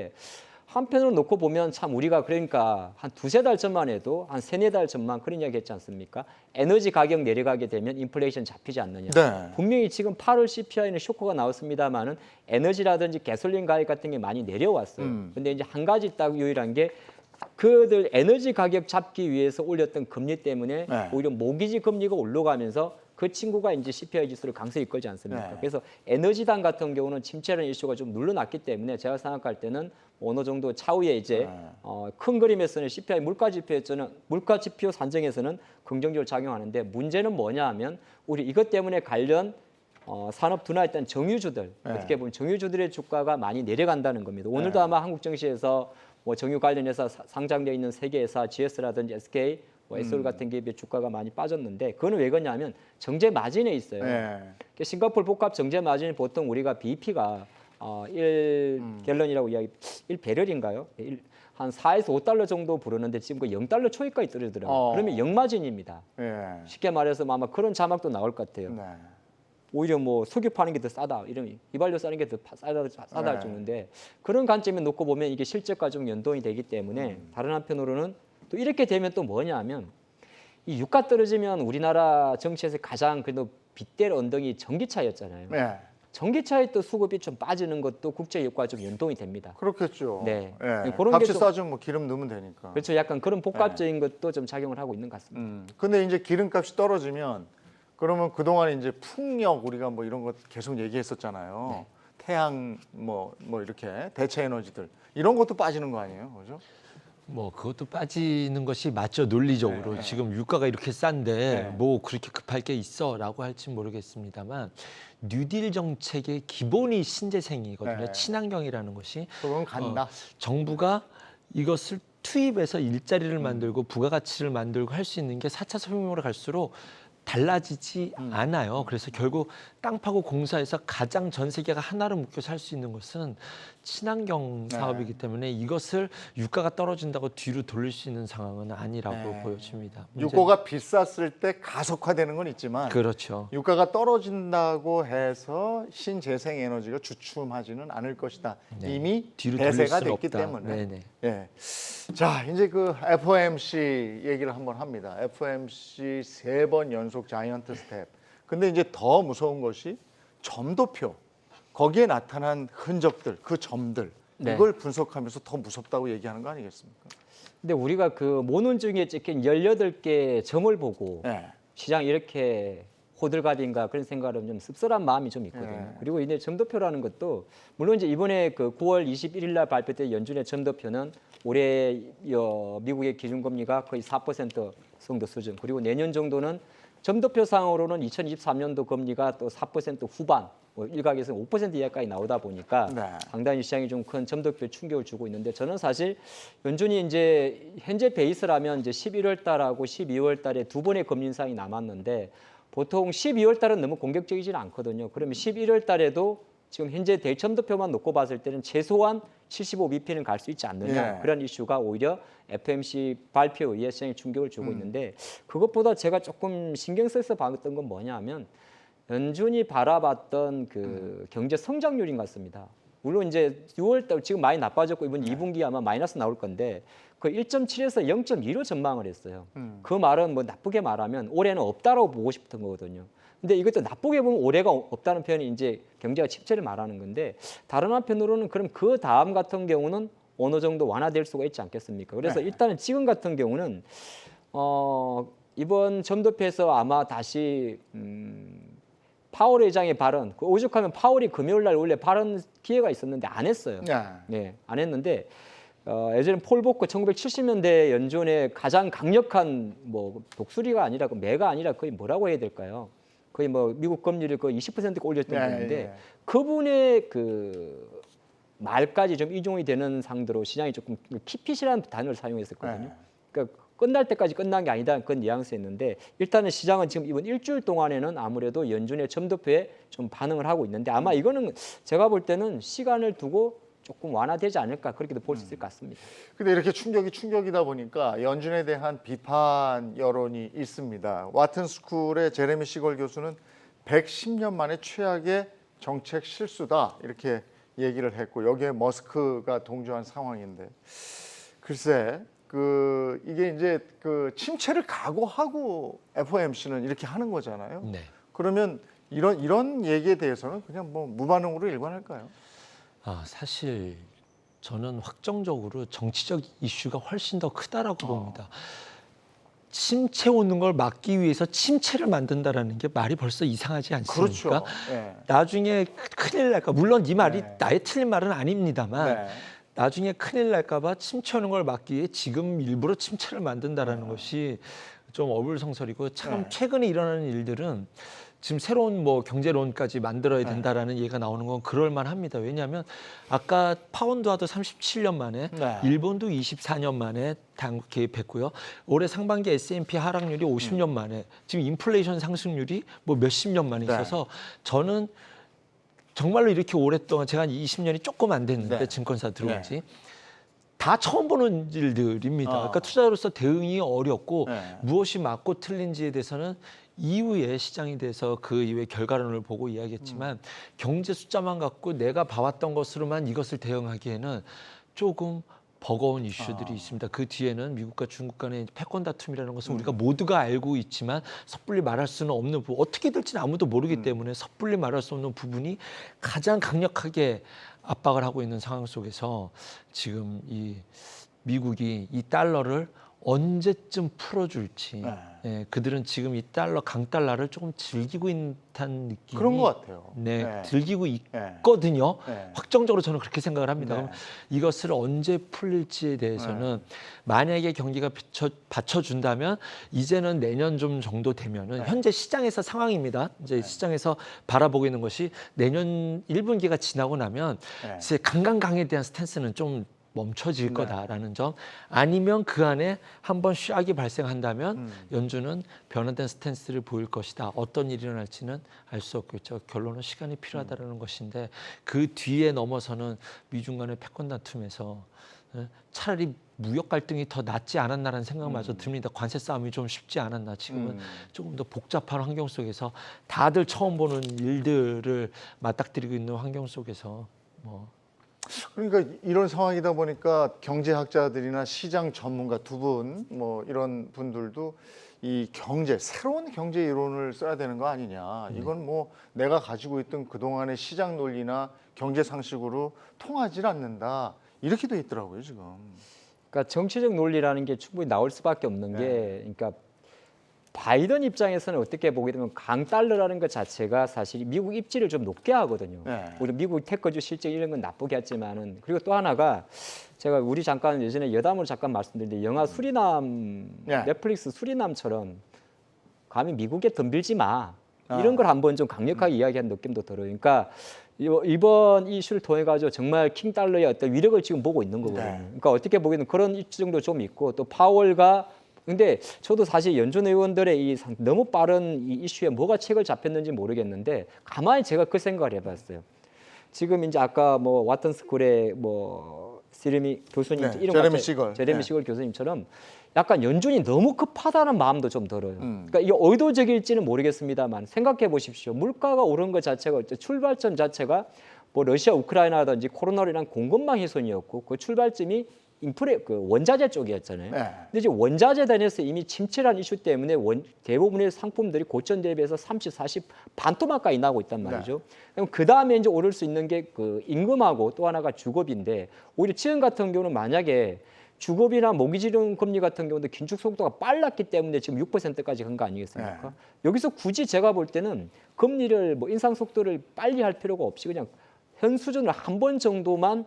한편으로 놓고 보면 참 우리가 그러니까 한 두세 달 전만 해도 한 세네 달 전만 그런 이야기 했지 않습니까? 에너지 가격 내려가게 되면 인플레이션 잡히지 않느냐. 네. 분명히 지금 8월 CPI는 쇼크가 나왔습니다만은 에너지라든지 가솔린 가격 같은 게 많이 내려왔어요. 근데 이제 한 가지 딱 유일한 게, 그들 에너지 가격 잡기 위해서 올렸던 금리 때문에 네. 오히려 모기지 금리가 올라가면서 그 친구가 이제 CPI 지수를 강세에 이끌지 않습니까? 네. 그래서 에너지당 같은 경우는 침체라는 이슈가 좀 눌러났기 때문에 제가 생각할 때는 어느 정도 차후에 이제 큰 그림에서는 CPI 물가 지표 산정에서는 긍정적으로 작용하는데, 문제는 뭐냐 하면 우리 이것 때문에 관련 산업 둔화했던 정유주들, 네. 어떻게 보면 정유주들의 주가가 많이 내려간다는 겁니다. 오늘도 아마 한국 증시에서 뭐 정유 관련해서 상장되어 있는 세계 회사 GS라든지 SK, SOL 같은 기업의 주가가 많이 빠졌는데, 그거는 왜 그러냐면 정제 마진에 있어요. 네. 싱가포르 복합 정제 마진이 보통 우리가 BP가 1갤런이라고 이야기, 1배럴인가요? 한 4에서 5달러 정도 부르는데 지금 그 0달러 초입까지 떨어지더라고요. 그러면 0마진입니다. 예. 쉽게 말해서 아마 그런 자막도 나올 것 같아요. 네. 오히려 뭐 석유 파는 게 더 싸다 이런 휘발유 싸는 게 더 싸다 네. 주는데 그런 관점에 놓고 보면 이게 실적과 좀 연동이 되기 때문에 다른 한편으로는 또 이렇게 되면 또 뭐냐면 이 유가 떨어지면 우리나라 정치에서 가장 그래도 빗댈 언덕이 전기차였잖아요. 네. 전기차의 또 수급이 좀 빠지는 것도 국제 유가와 좀 연동이 됩니다. 그렇겠죠. 네. 예. 그런 게 값이 좀- 싸지면 뭐 기름 넣으면 되니까. 그렇죠. 약간 그런 복합적인 것도 좀 작용을 하고 있는 것 같습니다. 근데 이제 기름값이 떨어지면 그러면 그동안 이제 풍력 우리가 뭐 이런 거 계속 얘기했었잖아요. 네. 태양 뭐 이렇게 대체 에너지들 이런 것도 빠지는 거 아니에요, 그죠? 뭐 그것도 빠지는 것이 맞죠, 논리적으로. 네. 지금 유가가 이렇게 싼데 네. 뭐 그렇게 급할 게 있어라고 할지 모르겠습니다만 뉴딜 정책의 기본이 신재생이거든요. 네. 친환경이라는 것이 그건 간다. 정부가 이것을 투입해서 일자리를 만들고 부가가치를 만들고 할 수 있는 게 4차 산업으로 갈수록 달라지지 않아요. 그래서 결국 땅 파고 공사해서 가장 전 세계가 하나로 묶여서 할 수 있는 것은 친환경 네. 사업이기 때문에 이것을 유가가 떨어진다고 뒤로 돌릴 수 있는 상황은 아니라고 네. 보여집니다. 유가가 비쌌을 때 가속화되는 건 있지만 그렇죠. 유가가 떨어진다고 해서 신재생 에너지가 주춤하지는 않을 것이다. 네. 이미 뒤로 돌릴 대세가 수는 됐기 없다. 때문에. 네네. 예. 자, 이제 그 FOMC 얘기를 한번 합니다. FOMC 3번 연속 자이언트 스텝. 근데 이제 더 무서운 것이 점도표. 거기에 나타난 흔적들, 그 점들. 네. 이걸 분석하면서 더 무섭다고 얘기하는 거 아니겠습니까? 근데 우리가 그 모눈중에 찍힌 18개 점을 보고 예. 시장이 이렇게 호들갑인가 그런 생각은 좀 씁쓸한 마음이 좀 있거든요. 네. 그리고 이제 점도표라는 것도 물론 이제 이번에 그 9월 21일 날 발표된 연준의 점도표는 올해 미국의 기준금리가 거의 4% 정도 수준. 그리고 내년 정도는 점도표상으로는 2023년도 금리가 또 4% 후반, 뭐 일각에서 5% 이하까지 나오다 보니까 네. 상당히 시장이 좀 큰 점도표 충격을 주고 있는데 저는 사실 연준이 이제 현재 베이스라면 이제 11월 달하고 12월 달에 두 번의 금리 인상이 남았는데 보통 12월 달은 너무 공격적이지는 않거든요. 그러면 11월 달에도 지금 현재 대점도표만 놓고 봤을 때는 최소한 75bp는 갈 수 있지 않느냐 예. 그런 이슈가 오히려 FOMC 발표에 의해 시장에 충격을 주고 있는데 그것보다 제가 조금 신경 써서 봤던 건 뭐냐면 연준이 바라봤던 그 경제 성장률인 것 같습니다. 물론 이제 6월 달 지금 많이 나빠졌고 이번 2분기 아마 마이너스 나올 건데 그 1.7에서 0.2로 전망을 했어요. 그 말은 뭐 나쁘게 말하면 올해는 없다라고 보고 싶던 거거든요. 근데 이것도 나쁘게 보면 올해가 없다는 표현이 이제 경제가 침체를 말하는 건데 다른 한편으로는 그럼 그 다음 같은 경우는 어느 정도 완화될 수가 있지 않겠습니까? 그래서 네. 일단은 지금 같은 경우는 이번 점도표에서 아마 다시 파월 의장의 발언, 그 오죽하면 파월이 금요일 날 원래 발언 기회가 있었는데 안 했어요. 네. 네, 안 했는데 예전에 폴 보커 1970년대 연준의 가장 강력한 뭐 독수리가 아니라 그 매가 아니라 거의 뭐라고 해야 될까요? 거의 뭐 미국 금리를 거의 20%가 올렸던 네, 분인데 네. 그분의 그 말까지 좀 이종이 되는 상대로 시장이 조금 키핏이라는 단어를 사용했었거든요. 네. 그러니까 끝날 때까지 끝난 게 아니다 그런 뉘앙스였는데 일단은 시장은 지금 이번 일주일 동안에는 아무래도 연준의 점도표에 좀 반응을 하고 있는데 아마 이거는 제가 볼 때는 시간을 두고 조금 완화되지 않을까 그렇게도 볼 수 있을 것 같습니다. 근데 이렇게 충격이다 보니까 연준에 대한 비판 여론이 있습니다. 와튼 스쿨의 제레미 시걸 교수는 110년 만에 최악의 정책 실수다 이렇게 얘기를 했고 여기에 머스크가 동조한 상황인데 글쎄 이게 이제 그 침체를 각오하고 FOMC는 이렇게 하는 거잖아요. 네. 그러면 이런 얘기에 대해서는 그냥 뭐 무반응으로 일관할까요? 사실 저는 확정적으로 정치적 이슈가 훨씬 더 크다라고 봅니다. 침체 오는 걸 막기 위해서 침체를 만든다라는 게 말이 벌써 이상하지 않습니까? 그렇죠. 네. 나중에 큰일 날까. 물론 이 말이 네. 나의 틀린 말은 아닙니다만 네. 나중에 큰일 날까 봐 침체 오는 걸 막기 위해 지금 일부러 침체를 만든다라는 것이 좀 어불성설이고 참 네. 최근에 일어나는 일들은 지금 새로운 뭐 경제론까지 만들어야 된다라는 얘기가 나오는 건 그럴 만합니다. 왜냐하면 아까 파운드와도 37년 만에 네. 일본도 24년 만에 당국 개입했고요. 올해 상반기 S&P 하락률이 50년 만에 지금 인플레이션 상승률이 뭐 몇십 년 만에 네. 있어서 저는 정말로 이렇게 오랫동안 제가 한 20년이 조금 안 됐는데 네. 증권사 들어온 지 다 처음 보는 일들입니다. 그러니까 투자자로서 대응이 어렵고 네. 무엇이 맞고 틀린지에 대해서는 이후에 시장에 대해서 그 이후에 결과론을 보고 이야기했지만 경제 숫자만 갖고 내가 봐왔던 것으로만 이것을 대응하기에는 조금 버거운 이슈들이 있습니다. 그 뒤에는 미국과 중국 간의 패권 다툼이라는 것은 우리가 모두가 알고 있지만 섣불리 말할 수는 없는 부분, 어떻게 될지는 아무도 모르기 때문에 섣불리 말할 수 없는 부분이 가장 강력하게 압박을 하고 있는 상황 속에서 지금 이 미국이 이 달러를 언제쯤 풀어줄지 예, 그들은 지금 이 달러 강달러를 조금 즐기고 있는 듯한 느낌이 그런 것 같아요. 네, 네. 즐기고 네. 있거든요. 네. 확정적으로 저는 그렇게 생각을 합니다. 네. 그럼 이것을 언제 풀릴지에 대해서는 만약에 경기가 받쳐준다면 이제는 내년 좀 정도 되면은 현재 시장에서 상황입니다. 이제 시장에서 바라보고 있는 것이 내년 1분기가 지나고 나면 이제 강강강에 대한 스탠스는 좀 멈춰질 거다라는 점, 아니면 그 안에 한번 샥이 발생한다면 연준은 변화된 스탠스를 보일 것이다. 어떤 일이 일어날지는 알 수 없겠죠. 결론은 시간이 필요하다는 것인데 그 뒤에 넘어서는 미중 간의 패권 다툼에서 차라리 무역 갈등이 더 낫지 않았나라는 생각마저 듭니다. 관세 싸움이 좀 쉽지 않았나. 지금은 조금 더 복잡한 환경 속에서 다들 처음 보는 일들을 맞닥뜨리고 있는 환경 속에서 그러니까 이런 상황이다 보니까 경제학자들이나 시장 전문가 두 분, 뭐 이런 분들도 이 새로운 경제 이론을 써야 되는 거 아니냐. 이건 뭐 내가 가지고 있던 그동안의 시장 논리나 경제 상식으로 통하지 않는다. 이렇게 돼 있더라고요, 지금. 그러니까 정치적 논리라는 게 충분히 나올 수밖에 없는 게, 그러니까 바이든 입장에서는 어떻게 보게 되면 강달러라는 것 자체가 사실 미국 입지를 좀 높게 하거든요. 우리 미국 테크주 실적 이런 건 나쁘게 했지만은, 그리고 또 하나가 제가 우리 잠깐 예전에 여담으로 잠깐 말씀드렸는데 영화 수리남, 넷플릭스 수리남처럼 감히 미국에 덤빌지 마 이런 걸 한번 좀 강력하게 이야기한 느낌도 들어요. 그러니까 이번 이슈를 통해 가지고 정말 킹달러의 어떤 위력을 지금 보고 있는 거거든요. 그러니까 어떻게 보기에는 그런 입증도 좀 있고, 또 파월과 근데 저도 사실 연준 의원들의 이 너무 빠른 이 이슈에 뭐가 책을 잡혔는지 모르겠는데, 가만히 제가 그 생각을 해봤어요. 지금 이제 아까 뭐 와튼 스쿨의 뭐 시르미 교수님 이런 제레미 시걸 교수님처럼 약간 연준이 너무 급하다는 마음도 좀 들어요. 그러니까 이게 의도적일지는 모르겠습니다만 생각해 보십시오. 물가가 오른 것 자체가 출발점 자체가 뭐 러시아 우크라이나라든지 코로나로 인한 공급망 훼손이었고, 그 출발점이 그 원자재 쪽이었잖아요. 근데 이제 원자재 단에서 이미 침체란 이슈 때문에 대부분의 상품들이 고점 대비해서 30, 40 반토막 가까이 나고 있단 말이죠. 그럼 그 다음에 이제 오를 수 있는 게 그 임금하고 또 하나가 주거비인데, 오히려 지금 같은 경우는 만약에 주거비나 모기지용 금리 같은 경우도 긴축 속도가 빨랐기 때문에 지금 6%까지 간 거 아니겠습니까? 여기서 굳이 제가 볼 때는 금리를 뭐 인상 속도를 빨리 할 필요가 없이 그냥 현 수준을 한 번 정도만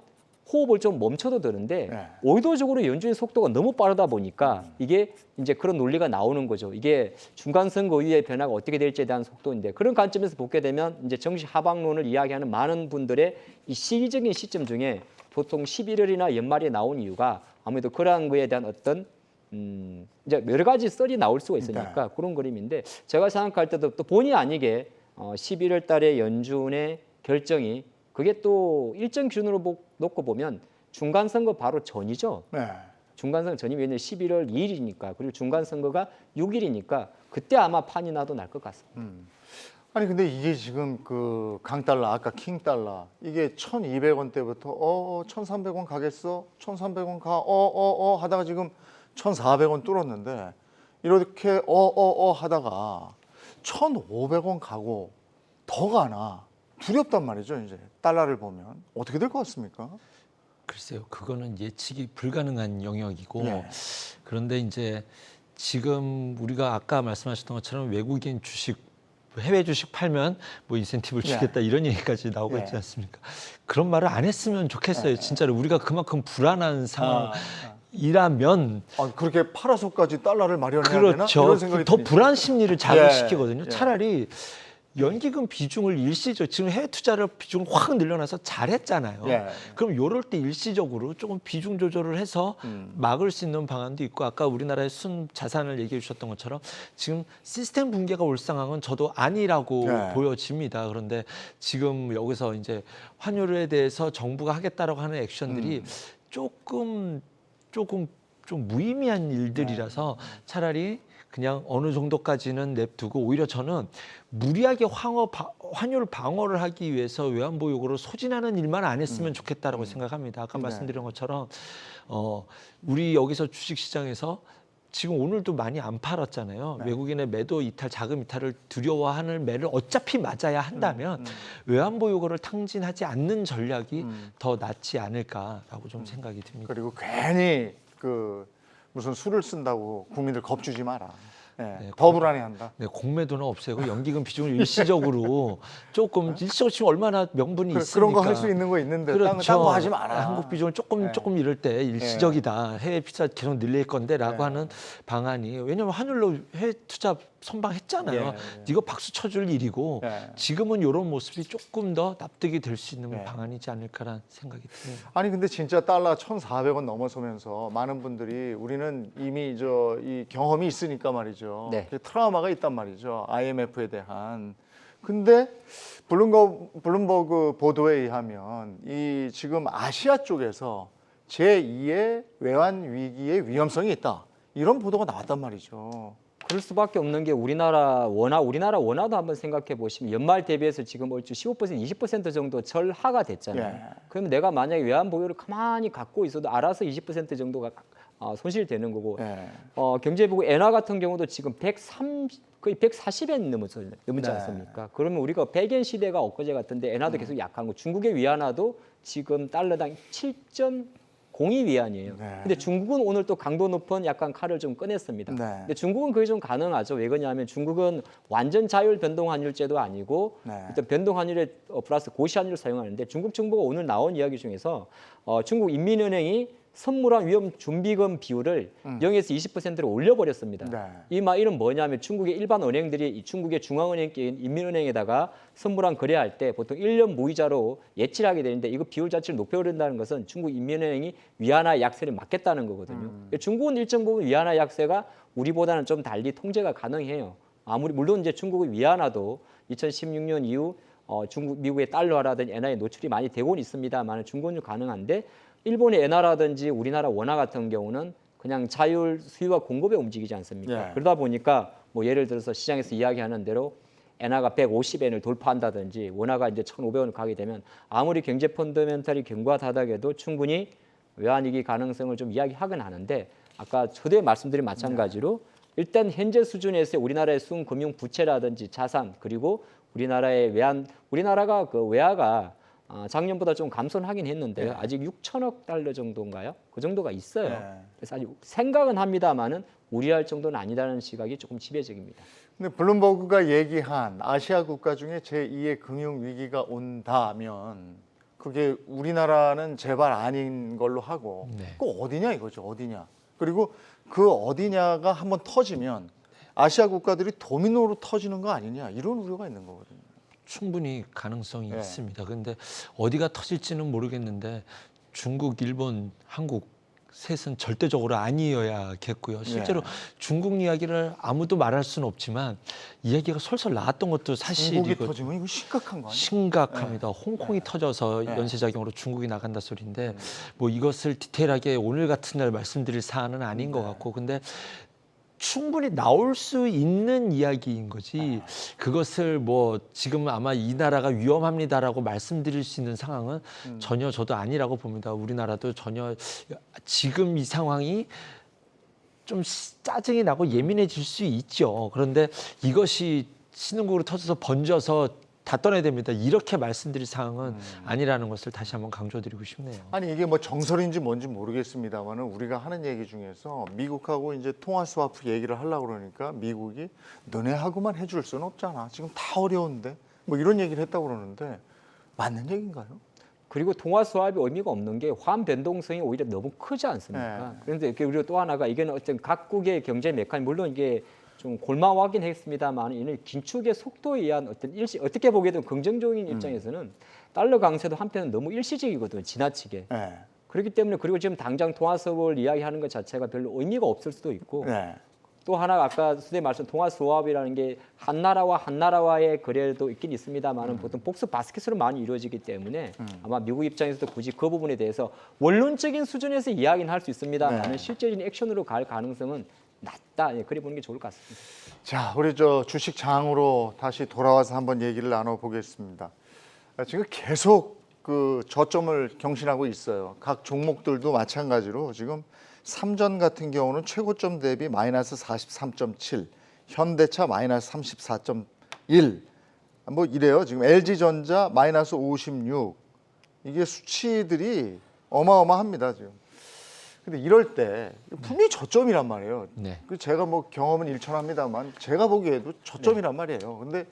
호흡을 좀 멈춰도 되는데 의도적으로 연준의 속도가 너무 빠르다 보니까 이게 이제 그런 논리가 나오는 거죠. 이게 중간 선거 이후의 변화가 어떻게 될지에 대한 속도인데, 그런 관점에서 보게 되면 이제 정시 하방론을 이야기하는 많은 분들의 이 시기적인 시점 중에 보통 11월이나 연말에 나온 이유가 아무래도 그러한 거에 대한 어떤 이제 여러 가지 썰이 나올 수가 있으니까 그런 그림인데, 제가 생각할 때도 또 본의 아니게 11월 달에 연준의 결정이 그게 또 일정 기준으로 놓고 보면 중간선거 바로 전이죠. 중간선거 전이 왜냐면 11월 2일이니까, 그리고 중간선거가 6일이니까 그때 아마 판이 나도 날 것 같습니다. 아니 근데 이게 지금 그 강달러, 아까 킹달러, 이게 1,200원대부터 1,300원 가겠어? 1,300원 가? 하다가 지금 1,400원 뚫었는데, 이렇게 하다가 1,500원 가고 더 가나? 두렵단 말이죠. 이제 달러를 보면 어떻게 될 것 같습니까? 글쎄요, 그거는 예측이 불가능한 영역이고, 그런데 이제 지금 우리가 아까 말씀하셨던 것처럼 외국인 주식, 해외 주식 팔면 뭐 인센티브를 주겠다 이런 얘기까지 나오고 있지 않습니까? 그런 말을 안 했으면 좋겠어요. 진짜로 우리가 그만큼 불안한 상황이라면 그렇게 팔아서까지 달러를 마련해야 되나? 그렇죠. 이런 생각이 더 드니까. 불안 심리를 자극시키거든요. 차라리 연기금 비중을 일시적, 지금 해외 투자를 비중을 확 늘려놔서 잘했잖아요. 그럼 요럴 때 일시적으로 조금 비중 조절을 해서 막을 수 있는 방안도 있고, 아까 우리나라의 순 자산을 얘기해 주셨던 것처럼 지금 시스템 붕괴가 올 상황은 저도 아니라고 보여집니다. 그런데 지금 여기서 이제 환율에 대해서 정부가 하겠다라고 하는 액션들이 조금 좀 무의미한 일들이라서 차라리 그냥 어느 정도까지는 냅두고 오히려 저는 무리하게 환율 방어를 하기 위해서 외환 보유고를 소진하는 일만 안 했으면 좋겠다라고 생각합니다. 아까 네. 말씀드린 것처럼 우리 여기서 주식시장에서 지금 오늘도 많이 안 팔았잖아요. 네. 외국인의 매도 이탈, 자금 이탈을 두려워하는 매를 어차피 맞아야 한다면 외환 보유고를 탕진하지 않는 전략이 더 낫지 않을까라고 좀 생각이 듭니다. 그리고 괜히 그 무슨 수를 쓴다고 국민들 겁주지 마라. 네, 더 불안해한다. 네, 공매도는 없애고 연기금 비중을 일시적으로 조금 일시적으로 지금 얼마나 명분이 있습니까? 그런 거 할 수 있는 거 있는데 그렇죠. 딴 거 하지 마라. 한국 비중을 조금 네. 조금 이럴 때 일시적이다. 해외 투자 계속 늘릴 건데라고 네. 하는 방안이 왜냐하면 환율로 해외 투자 선방했잖아요. 예, 예. 이거 박수 쳐줄 일이고 예. 지금은 이런 모습이 조금 더 납득이 될 수 있는 예. 방안이지 않을까라는 생각이 듭니다. 아니 근데 진짜 달러 1,400원 넘어서면서 많은 분들이 우리는 이미 이 경험이 있으니까 말이죠. 네. 트라우마가 있단 말이죠. IMF에 대한. 근데 블룸버그 보도에 의하면 이 지금 아시아 쪽에서 제2의 외환 위기의 위험성이 있다. 이런 보도가 나왔단 말이죠. 그럴 수밖에 없는 게 우리나라 원화도 한번 생각해 보시면 연말 대비해서 지금 얼추 15% 20% 정도 절하가 됐잖아요. 예. 그러면 내가 만약에 외환 보유를 가만히 갖고 있어도 알아서 20% 정도가 손실되는 거고 예. 경제부고 엔화 같은 경우도 지금 130 거의 140엔 넘지 네. 않습니까? 그러면 우리가 100엔 시대가 엊그제 같은데 엔화도 계속 약한 거. 중국의 위안화도 지금 달러당 7.02 위안이에요. 네. 근데 중국은 오늘 또 강도 높은 약간 칼을 좀 꺼냈습니다. 네. 근데 중국은 그게 좀 가능하죠. 왜 그러냐면 중국은 완전 자율 변동 환율제도 아니고 네. 일단 변동 환율에 플러스 고시 환율을 사용하는데 중국 정부가 오늘 나온 이야기 중에서 중국 인민은행이 선물한 위험 준비금 비율을 0에서 20%로 올려버렸습니다. 네. 이 말은 뭐냐면 중국의 일반 은행들이 이 중국의 중앙은행인 인민은행에다가 선물한 거래할 때 보통 1년 무이자로 예치를 하게 되는데 이거 비율 자체를 높여버린다는 것은 중국 인민은행이 위안화 약세를 막겠다는 거거든요. 중국은 일정 부분 위안화 약세가 우리보다는 좀 달리 통제가 가능해요. 물론 이제 중국의 위안화도 2016년 이후 중국, 미국의 달러화라든지 엔화에 노출이 많이 되고는 있습니다만 중국은 가능한데 일본의 엔화라든지 우리나라 원화 같은 경우는 그냥 자율 수요와 공급에 움직이지 않습니까? 예. 그러다 보니까 뭐 예를 들어서 시장에서 이야기하는 대로 엔화가 150엔을 돌파한다든지 원화가 이제 1,500원을 가게 되면 아무리 경제 펀더멘탈이 견고하다해도 충분히 외환위기 가능성을 좀 이야기하긴 하는데 아까 저도 말씀드린 마찬가지로 일단 현재 수준에서 우리나라의 순금융 부채라든지 자산 그리고 우리나라가 그 외화가 작년보다 좀 감소는 하긴 했는데 아직 6천억 달러 정도인가요? 그 정도가 있어요. 네. 그래서 아직 생각은 합니다만은 우려할 정도는 아니다는 시각이 조금 지배적입니다. 근데 블룸버그가 얘기한 아시아 국가 중에 제2의 금융 위기가 온다면 그게 우리나라는 제발 아닌 걸로 하고 네. 그 어디냐 이거죠. 어디냐. 그리고 그 어디냐가 한번 터지면 아시아 국가들이 도미노로 터지는 거 아니냐 이런 우려가 있는 거거든요. 충분히 가능성이 네. 있습니다. 그런데 어디가 터질지는 모르겠는데 중국, 일본, 한국 셋은 절대적으로 아니어야겠고요. 실제로 네. 중국 이야기를 아무도 말할 수는 없지만 이야기가 솔솔 나왔던 것도 중국이 사실이고 터지면 이거 심각한 거 아니에요? 심각합니다. 홍콩이 터져서 네. 연쇄작용으로 중국이 나간다 소리인데 뭐 이것을 디테일하게 오늘 같은 날 말씀드릴 사안은 아닌 것 같고 근데 충분히 나올 수 있는 이야기인 거지 그것을 뭐 지금 아마 이 나라가 위험합니다라고 말씀드릴 수 있는 상황은 전혀 저도 아니라고 봅니다. 우리나라도 전혀 지금 이 상황이 좀 짜증이 나고 예민해질 수 있죠. 그런데 이것이 신흥국으로 터져서 번져서 다 떠나야 됩니다. 이렇게 말씀드릴 상황은 아니라는 것을 다시 한번 강조드리고 싶네요. 아니 이게 뭐 정설인지 뭔지 모르겠습니다만은 우리가 하는 얘기 중에서 미국하고 이제 통화 스와프 얘기를 하려고 그러니까 미국이 너네하고만 해줄 수는 없잖아. 지금 다 어려운데 뭐 이런 얘기를 했다고 그러는데 맞는 얘기인가요? 그리고 통화 수합이 의미가 없는 게 환 변동성이 오히려 너무 크지 않습니까? 네. 그런데 그리고 또 하나가 이게는 어떤 각국의 경제 메커니즘 물론 이게 좀 골마하긴 했습니다만 이는 긴축의 속도에 의한 어떤 어떻게 보게든 긍정적인 입장에서는 달러 강세도 한편은 너무 일시적이거든요. 지나치게. 네. 그렇기 때문에 그리고 지금 당장 통화 수합을 이야기하는 것 자체가 별로 의미가 없을 수도 있고 네. 또 하나 아까 선생님 말씀 통화 스왑이라는 게 한 나라와 한 나라와의 거래도 있긴 있습니다만은 보통 복수 바스켓으로 많이 이루어지기 때문에 아마 미국 입장에서도 굳이 그 부분에 대해서 원론적인 수준에서 이야기는 할 수 있습니다만은 네. 실질적인 액션으로 갈 가능성은 낮다. 예, 그래 보는 게 좋을 것 같습니다. 자, 우리 저 주식장으로 다시 돌아와서 한번 얘기를 나눠보겠습니다. 지금 계속 그 저점을 경신하고 있어요. 각 종목들도 마찬가지로 지금 삼전 같은 경우는 최고점 대비 마이너스 43.7, 현대차 마이너스 34.1, 뭐 이래요. 지금 LG전자 마이너스 56, 이게 수치들이 어마어마합니다 지금. 근데 이럴 때 분명히 저점이란 말이에요. 네. 그 제가 뭐 경험은 일천합니다만 제가 보기에도 저점이란 말이에요. 근데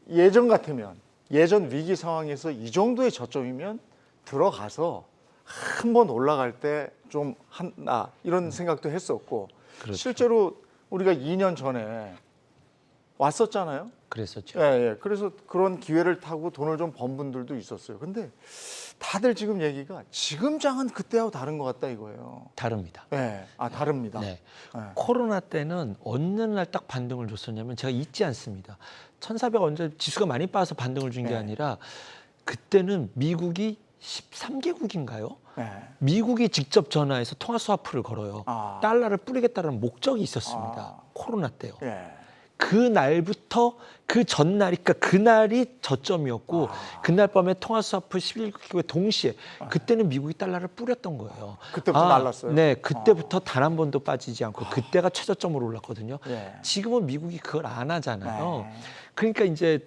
예전 같으면 예전 위기 상황에서 이 정도의 저점이면 들어가서 한번 올라갈 때 좀 한다 이런 생각도 했었고 그렇죠. 실제로 우리가 2년 전에 왔었잖아요. 그랬었죠. 예, 예. 그래서 그런 기회를 타고 돈을 좀 번 분들도 있었어요. 근데 다들 지금 얘기가 지금 장은 그때하고 다른 것 같다 이거예요. 다릅니다. 예, 다릅니다. 네. 예. 코로나 때는 어느 날 딱 반등을 줬었냐면 제가 잊지 않습니다. 1400 언제 지수가 많이 빠져서 반등을 준 게 네. 아니라 그때는 미국이 13개국인가요? 예. 미국이 직접 전화해서 통화 스와프를 걸어요. 아. 달러를 뿌리겠다는 목적이 있었습니다. 아. 코로나 때요. 예. 그 날부터 그 전날이 그러니까 그날이 저점이었고 그날 밤에 통화 스와프 11개국에 동시에 그때는 미국이 달러를 뿌렸던 거예요. 그때부터 날랐어요? 네, 그때부터 단 한 번도 빠지지 않고 그때가 최저점으로 올랐거든요. 예. 지금은 미국이 그걸 안 하잖아요. 네. 그러니까 이제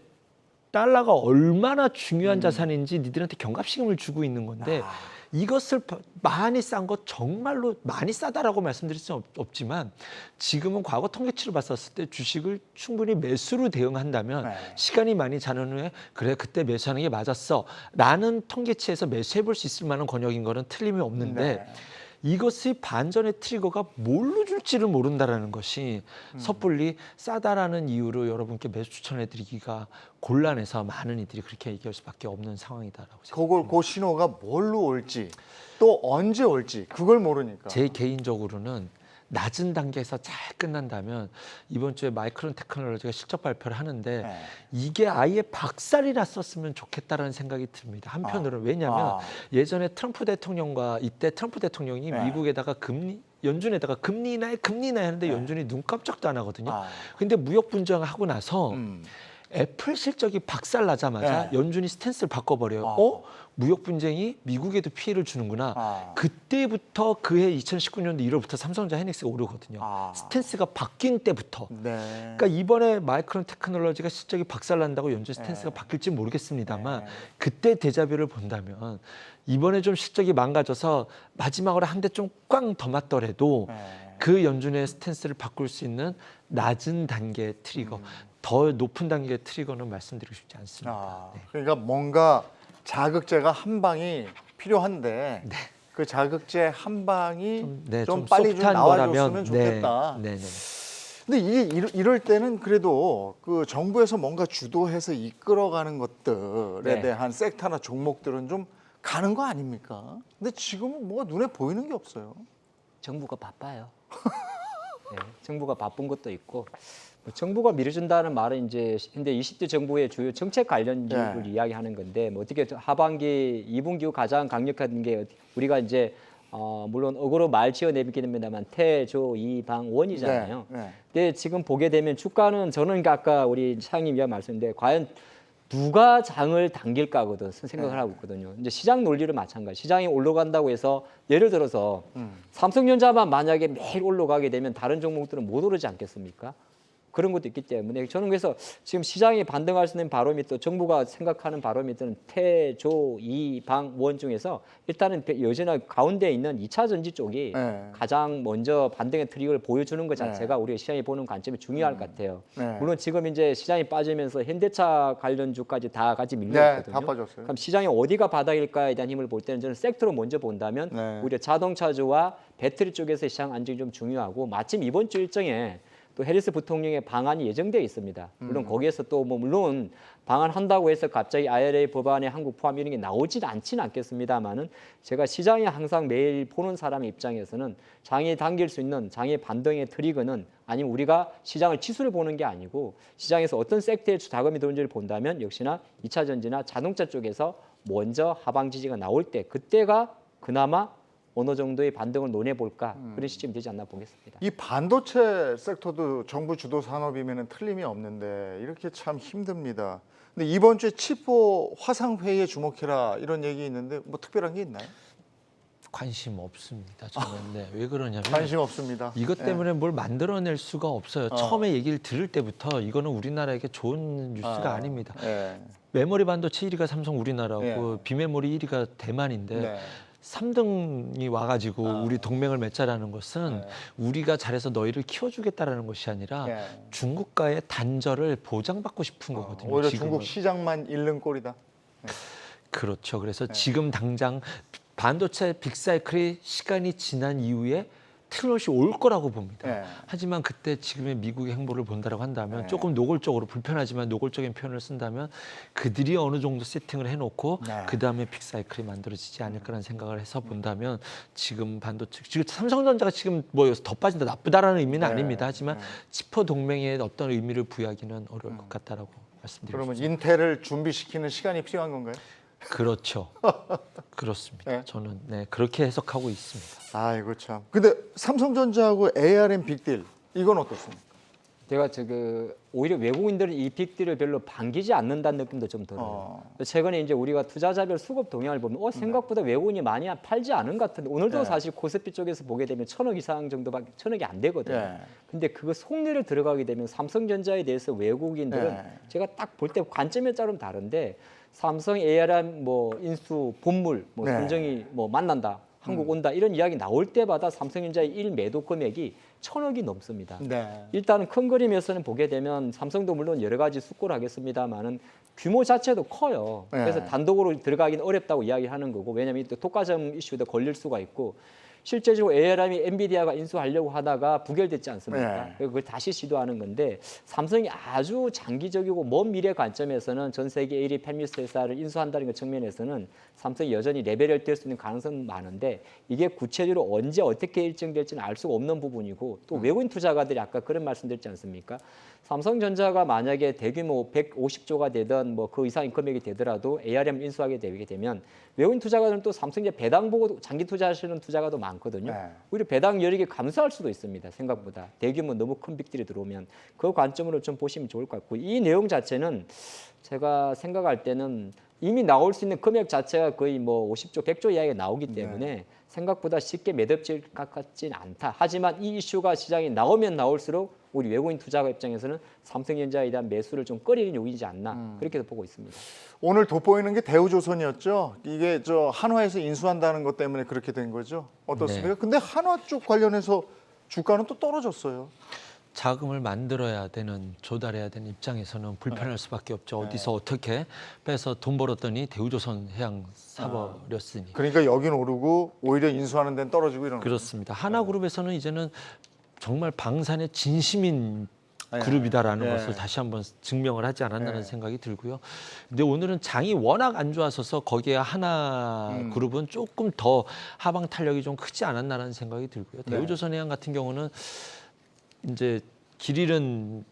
달러가 얼마나 중요한 자산인지 니들한테 경각심을 주고 있는 건데 이것을 많이 싼 거 정말로 많이 싸다라고 말씀드릴 수는 없지만 지금은 과거 통계치를 봤었을 때 주식을 충분히 매수로 대응한다면 네. 시간이 많이 지난 후에 그래 그때 매수하는 게 맞았어 라는 통계치에서 매수해 볼 수 있을 만한 권역인 거는 틀림이 없는데 네. 이것의 반전의 트리거가 뭘로 줄지를 모른다라는 것이 섣불리 싸다라는 이유로 여러분께 매수 추천해드리기가 곤란해서 많은 이들이 그렇게 얘기할 수밖에 없는 상황이다라고 생각합니다. 그 신호가 뭘로 올지 또 언제 올지 그걸 모르니까. 제 개인적으로는 낮은 단계에서 잘 끝난다면 이번 주에 마이크론 테크놀로지가 실적 발표를 하는데 네. 이게 아예 박살이 났었으면 좋겠다라는 생각이 듭니다. 한편으로는 왜냐하면 예전에 트럼프 대통령과 이때 트럼프 대통령이 네. 미국에다가 연준에다가 금리 인하해 하는데 연준이 눈 깜짝도 안 하거든요. 아. 근데 무역 분쟁을 하고 나서 애플 실적이 박살 나자마자 네. 연준이 스탠스를 바꿔버려요. 아. 무역 분쟁이 미국에도 피해를 주는구나. 아. 그때부터 그해 2019년도 1월부터 삼성전자 하이닉스가 오르거든요. 아. 스탠스가 바뀐 때부터. 네. 그러니까 이번에 마이크론 테크놀로지가 실적이 박살난다고 연준 스탠스가 바뀔지 모르겠습니다만 네. 그때 데자뷰를 본다면 이번에 좀 실적이 망가져서 마지막으로 한 대 좀 꽝 더 맞더라도 네. 그 연준의 스탠스를 바꿀 수 있는 낮은 단계의 트리거, 더 높은 단계의 트리거는 말씀드리고 싶지 않습니다. 네. 그러니까 뭔가 자극제가 한 방이 필요한데 그 자극제 한 방이 좀 빨리 좀 소프트한 나와줬으면 거라면, 좋겠다. 네. 근데 이게 이럴 때는 그래도 그 정부에서 뭔가 주도해서 이끌어가는 것들에 네. 대한 섹터나 종목들은 좀 가는 거 아닙니까? 근데 지금은 뭐가 눈에 보이는 게 없어요. 정부가 바빠요. 네, 정부가 바쁜 것도 있고 뭐 정부가 밀어준다는 말은 이제 현재 20대 정부의 주요 정책 관련주를 네. 이야기하는 건데 뭐 어떻게 하반기 2분기 가장 강력한 게 우리가 이제 물론 어그로 말 지어 내비게 됩니다만 태조이방원이잖아요. 네, 네. 근데 지금 보게 되면 주가는 저는 아까 우리 사장님 이야기 말씀인데 과연 누가 장을 당길까거든 생각을 하고 있거든요. 이제 시장 논리를 마찬가지. 시장이 올라간다고 해서 예를 들어서 삼성전자만 만약에 매일 올라가게 되면 다른 종목들은 못 오르지 않겠습니까? 그런 것도 있기 때문에 저는 그래서 지금 시장이 반등할 수 있는 바로미터, 정부가 생각하는 바로미터는 태, 조, 이, 방, 원 중에서 일단은 여전히 가운데 있는 2차 전지 쪽이 네. 가장 먼저 반등의 트릭을 보여주는 것 자체가 우리가 시장이 보는 관점이 중요할 것 같아요. 네. 물론 지금 이제 시장이 빠지면서 현대차 관련주까지 다 같이 밀려 네, 있거든요. 다 빠졌어요. 그럼 시장이 어디가 바닥일까에 대한 힘을 볼 때는 저는 섹터로 먼저 본다면 네. 오히려 자동차주와 배터리 쪽에서 시장 안정이 좀 중요하고 마침 이번 주 일정에 또 해리스 부통령의 방안이 예정되어 있습니다. 물론 거기에서 또 뭐 물론 방한한다고 해서 갑자기 IRA 법안에 한국 포함 이런 게 나오진 않지는 않겠습니다만은 제가 시장에 항상 매일 보는 사람의 입장에서는 장이 당길 수 있는 장의 반등의 트리거는 아니면 우리가 시장을 지수를 보는 게 아니고 시장에서 어떤 섹터에 자금이 들어온지를 본다면 역시나 2차 전지나 자동차 쪽에서 먼저 하방 지지가 나올 때 그때가 그나마 어느 정도의 반등을 논해볼까 그런 시점이 되지 않나 보겠습니다. 이 반도체 섹터도 정부 주도 산업이면 틀림이 없는데 이렇게 참 힘듭니다. 근데 이번 주에 치포 화상 회의에 주목해라 이런 얘기 있는데 뭐 특별한 게 있나요? 관심 없습니다. 저는 네, 왜 그러냐면 관심 없습니다. 이것 때문에 뭘 만들어낼 수가 없어요. 처음에 얘기를 들을 때부터 이거는 우리나라에게 좋은 뉴스가 아닙니다. 예. 메모리 반도체 1위가 삼성 우리나라고 예. 비메모리 1위가 대만인데 네. 3등이 와가지고 우리 동맹을 맺자라는 것은 네. 우리가 잘해서 너희를 키워주겠다라는 것이 아니라 예. 중국과의 단절을 보장받고 싶은 거거든요. 오히려 지금은. 중국 시장만 잃는 꼴이다. 그렇죠. 그래서 지금 당장 반도체 빅사이클이 시간이 지난 이후에 틀림없이 올 거라고 봅니다. 네. 하지만 그때 지금의 미국의 행보를 본다고 한다면 네. 조금 노골적으로 불편하지만 노골적인 표현을 쓴다면 그들이 어느 정도 세팅을 해놓고 네. 그 다음에 빅사이클이 만들어지지 않을까라는 생각을 해서 본다면 지금 반도체 지금 삼성전자가 지금 뭐 더 빠진다 나쁘다라는 의미는 네. 아닙니다. 하지만 치포 동맹에 어떤 의미를 부여하기는 어려울 것 같다라고 말씀드리고 그러면 싶습니다. 인텔을 준비시키는 시간이 필요한 건가요? 그렇죠. 그렇습니다. 네. 저는 네, 그렇게 해석하고 있습니다. 아이고 참. 근데 삼성전자하고 ARM 빅딜 이건 어떻습니까? 제가 오히려 외국인들은 이 빅딜을 별로 반기지 않는다는 느낌도 좀 들어요. 최근에 이제 우리가 투자자별 수급 동향을 보면 생각보다 외국인이 많이 팔지 않은 것 같은데 오늘도 네. 사실 코스피 쪽에서 보게 되면 1,000억 이상 정도밖에 1,000억이 안 되거든요. 네. 근데 그거 속내를 들어가게 되면 삼성전자에 대해서 외국인들은 네. 제가 딱 볼 때 관점에 따르면 다른데 삼성 ARM 뭐 인수 본물 뭐 네. 삼성이 뭐 만난다. 한국 온다 이런 이야기 나올 때마다 삼성전자의 1매도 금액이 1,000억이 넘습니다. 네. 일단 큰 그림에서는 보게 되면 삼성도 물론 여러 가지 숙고를 하겠습니다만은 규모 자체도 커요. 네. 그래서 단독으로 들어가기는 어렵다고 이야기하는 거고 왜냐하면 또 독과점 이슈도 걸릴 수가 있고 실제적으로 ARM이 엔비디아가 인수하려고 하다가 부결됐지 않습니까? 네. 그걸 다시 시도하는 건데 삼성이 아주 장기적이고 먼 미래 관점에서는 전 세계 1위 팹리스 회사를 인수한다는 것 측면에서는 삼성이 여전히 레벨을 뗄 수 있는 가능성은 많은데 이게 구체적으로 언제 어떻게 일정될지는 알 수가 없는 부분이고 또 외국인 투자가들이 아까 그런 말씀드렸지 않습니까? 삼성전자가 만약에 대규모 150조가 되든 뭐 그 이상의 금액이 되더라도 ARM 인수하게 되게 되면 외국인 투자가들은 또 삼성전자 배당 보고 장기 투자하시는 투자가도 많거든요. 네. 오히려 배당 여력이 감소할 수도 있습니다. 생각보다 대규모 너무 큰 빅딜이 들어오면 그 관점으로 좀 보시면 좋을 것 같고 이 내용 자체는 제가 생각할 때는 이미 나올 수 있는 금액 자체가 거의 뭐 50조, 100조 이하가 나오기 때문에 생각보다 쉽게 매듭질 것 같진 않다. 하지만 이 이슈가 시장에 나오면 나올수록 우리 외국인 투자가 입장에서는 삼성전자에 대한 매수를 좀 꺼리는 요인이지 않나 그렇게 보고 있습니다. 오늘 돋보이는 게 대우조선이었죠. 이게 저 한화에서 인수한다는 것 때문에 그렇게 된 거죠. 어떻습니까? 근데 한화 쪽 관련해서 주가는 또 떨어졌어요. 자금을 만들어야 되는 조달해야 되는 입장에서는 불편할 수밖에 없죠. 어디서 어떻게 빼서 돈 벌었더니 대우조선 해양 사버렸으니. 그러니까 여긴 오르고 오히려 인수하는 데는 떨어지고 이런 그렇습니다. 하나그룹에서는 이제는 정말 방산의 진심인 네. 그룹이다라는 네. 것을 다시 한번 증명을 하지 않았나는 네. 생각이 들고요. 근데 오늘은 장이 워낙 안 좋았어서 거기에 하나 그룹은 조금 더 하방 탄력이 좀 크지 않았나라는 생각이 들고요. 네. 대우조선해양 같은 경우는 이제 길 잃은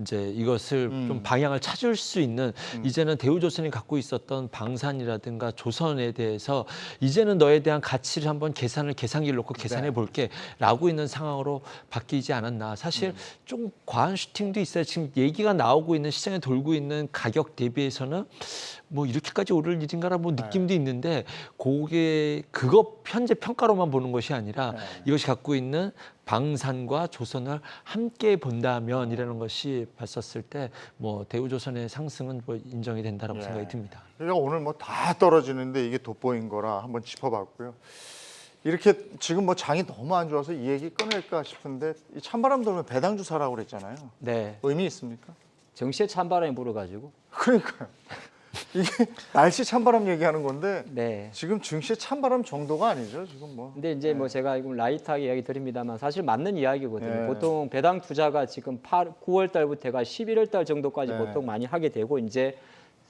이제 이것을 좀 방향을 찾을 수 있는 이제는 대우조선이 갖고 있었던 방산이라든가 조선에 대해서 이제는 너에 대한 가치를 한번 계산기를 놓고 계산해 볼게라고 있는 상황으로 바뀌지 않았나. 사실 좀 과한 슈팅도 있어요. 지금 얘기가 나오고 있는 시장에 돌고 있는 가격 대비해서는 뭐 이렇게까지 오를 일인가라 뭐 느낌도 있는데 그거 현재 평가로만 보는 것이 아니라 이것이 갖고 있는 방산과 조선을 함께 본다면이라는 것이 봤었을 때 뭐 대우조선의 상승은 뭐 인정이 된다라고 생각이 듭니다. 그러니까 오늘 뭐 다 떨어지는데 이게 돋보인 거라 한번 짚어봤고요. 이렇게 지금 뭐 장이 너무 안 좋아서 이 얘기 꺼낼까 싶은데 이 찬바람 돌면 배당주 사라고 그랬잖아요. 네, 의미 있습니까? 정시에 찬바람이 불어가지고 그러니까요. 이게 날씨 찬바람 얘기하는 건데 네. 지금 증시 찬바람 정도가 아니죠. 지금 뭐. 근데 이제 뭐 제가 이거 라이트하게 이야기 드립니다만 사실 맞는 이야기거든요. 네. 보통 배당 투자가 지금 9월 달부터가 11월 달 정도까지 네. 보통 많이 하게 되고 이제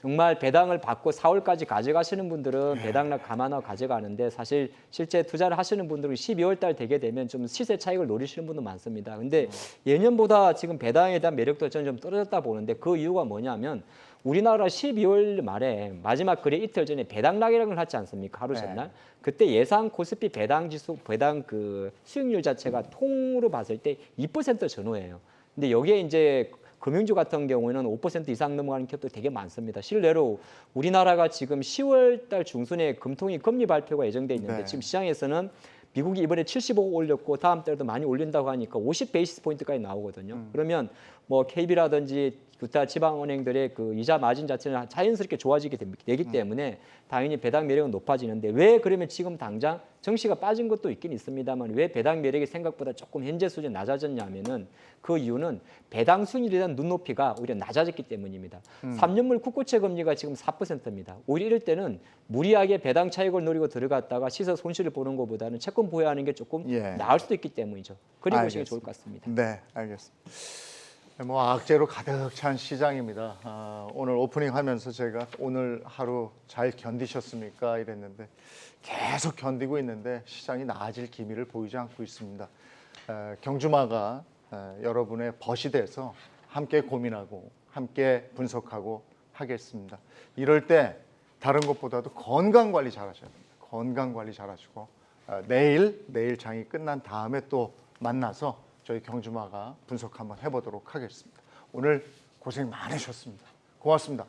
정말 배당을 받고 4월까지 가져가시는 분들은 배당락 감안하고 가져가는데 사실 실제 투자를 하시는 분들은 12월 달 되게 되면 좀 시세 차익을 노리시는 분도 많습니다. 근데 예년보다 지금 배당에 대한 매력도 저는 좀 떨어졌다 보는데 그 이유가 뭐냐면 우리나라 12월 말에 마지막 거래 이틀 전에 배당락이라는 걸 하지 않습니까? 하루 전날. 그때 예상 코스피 배당 지수, 배당 그 수익률 자체가 통으로 봤을 때 2% 전후예요. 근데 여기에 이제 금융주 같은 경우에는 5% 이상 넘어가는 기업도 되게 많습니다. 실례로 우리나라가 지금 10월 달 중순에 금통위 금리 발표가 예정돼 있는데 네. 지금 시장에서는 미국이 이번에 75 올렸고 다음 달도 많이 올린다고 하니까 50 베이시스 포인트까지 나오거든요. 그러면 뭐 KB라든지 기타 지방은행들의 그 이자 마진 자체는 자연스럽게 좋아지게 되기 때문에 당연히 배당 매력은 높아지는데 왜 그러면 지금 당장 정시가 빠진 것도 있긴 있습니다만 왜 배당 매력이 생각보다 조금 현재 수준이 낮아졌냐면은 그 이유는 배당 수익률에 대한 눈높이가 오히려 낮아졌기 때문입니다. 3년물 국고채 금리가 지금 4%입니다. 오히려 이럴 때는 무리하게 배당 차익을 노리고 들어갔다가 시세 손실을 보는 것보다는 채권 보유하는 게 조금 예. 나을 수도 있기 때문이죠. 그리고 보시는 게 좋을 알겠습니다. 것 같습니다. 네, 알겠습니다. 뭐 악재로 가득 찬 시장입니다. 오늘 오프닝하면서 제가 오늘 하루 잘 견디셨습니까? 이랬는데 계속 견디고 있는데 시장이 나아질 기미를 보이지 않고 있습니다. 경주마가 여러분의 벗이 돼서 함께 고민하고 함께 분석하고 하겠습니다. 이럴 때 다른 것보다도 건강 관리 잘하셔야 됩니다. 건강 관리 잘하시고 내일 장이 끝난 다음에 또 만나서 저희 경주마가 분석 한번 해보도록 하겠습니다. 오늘 고생 많으셨습니다. 고맙습니다.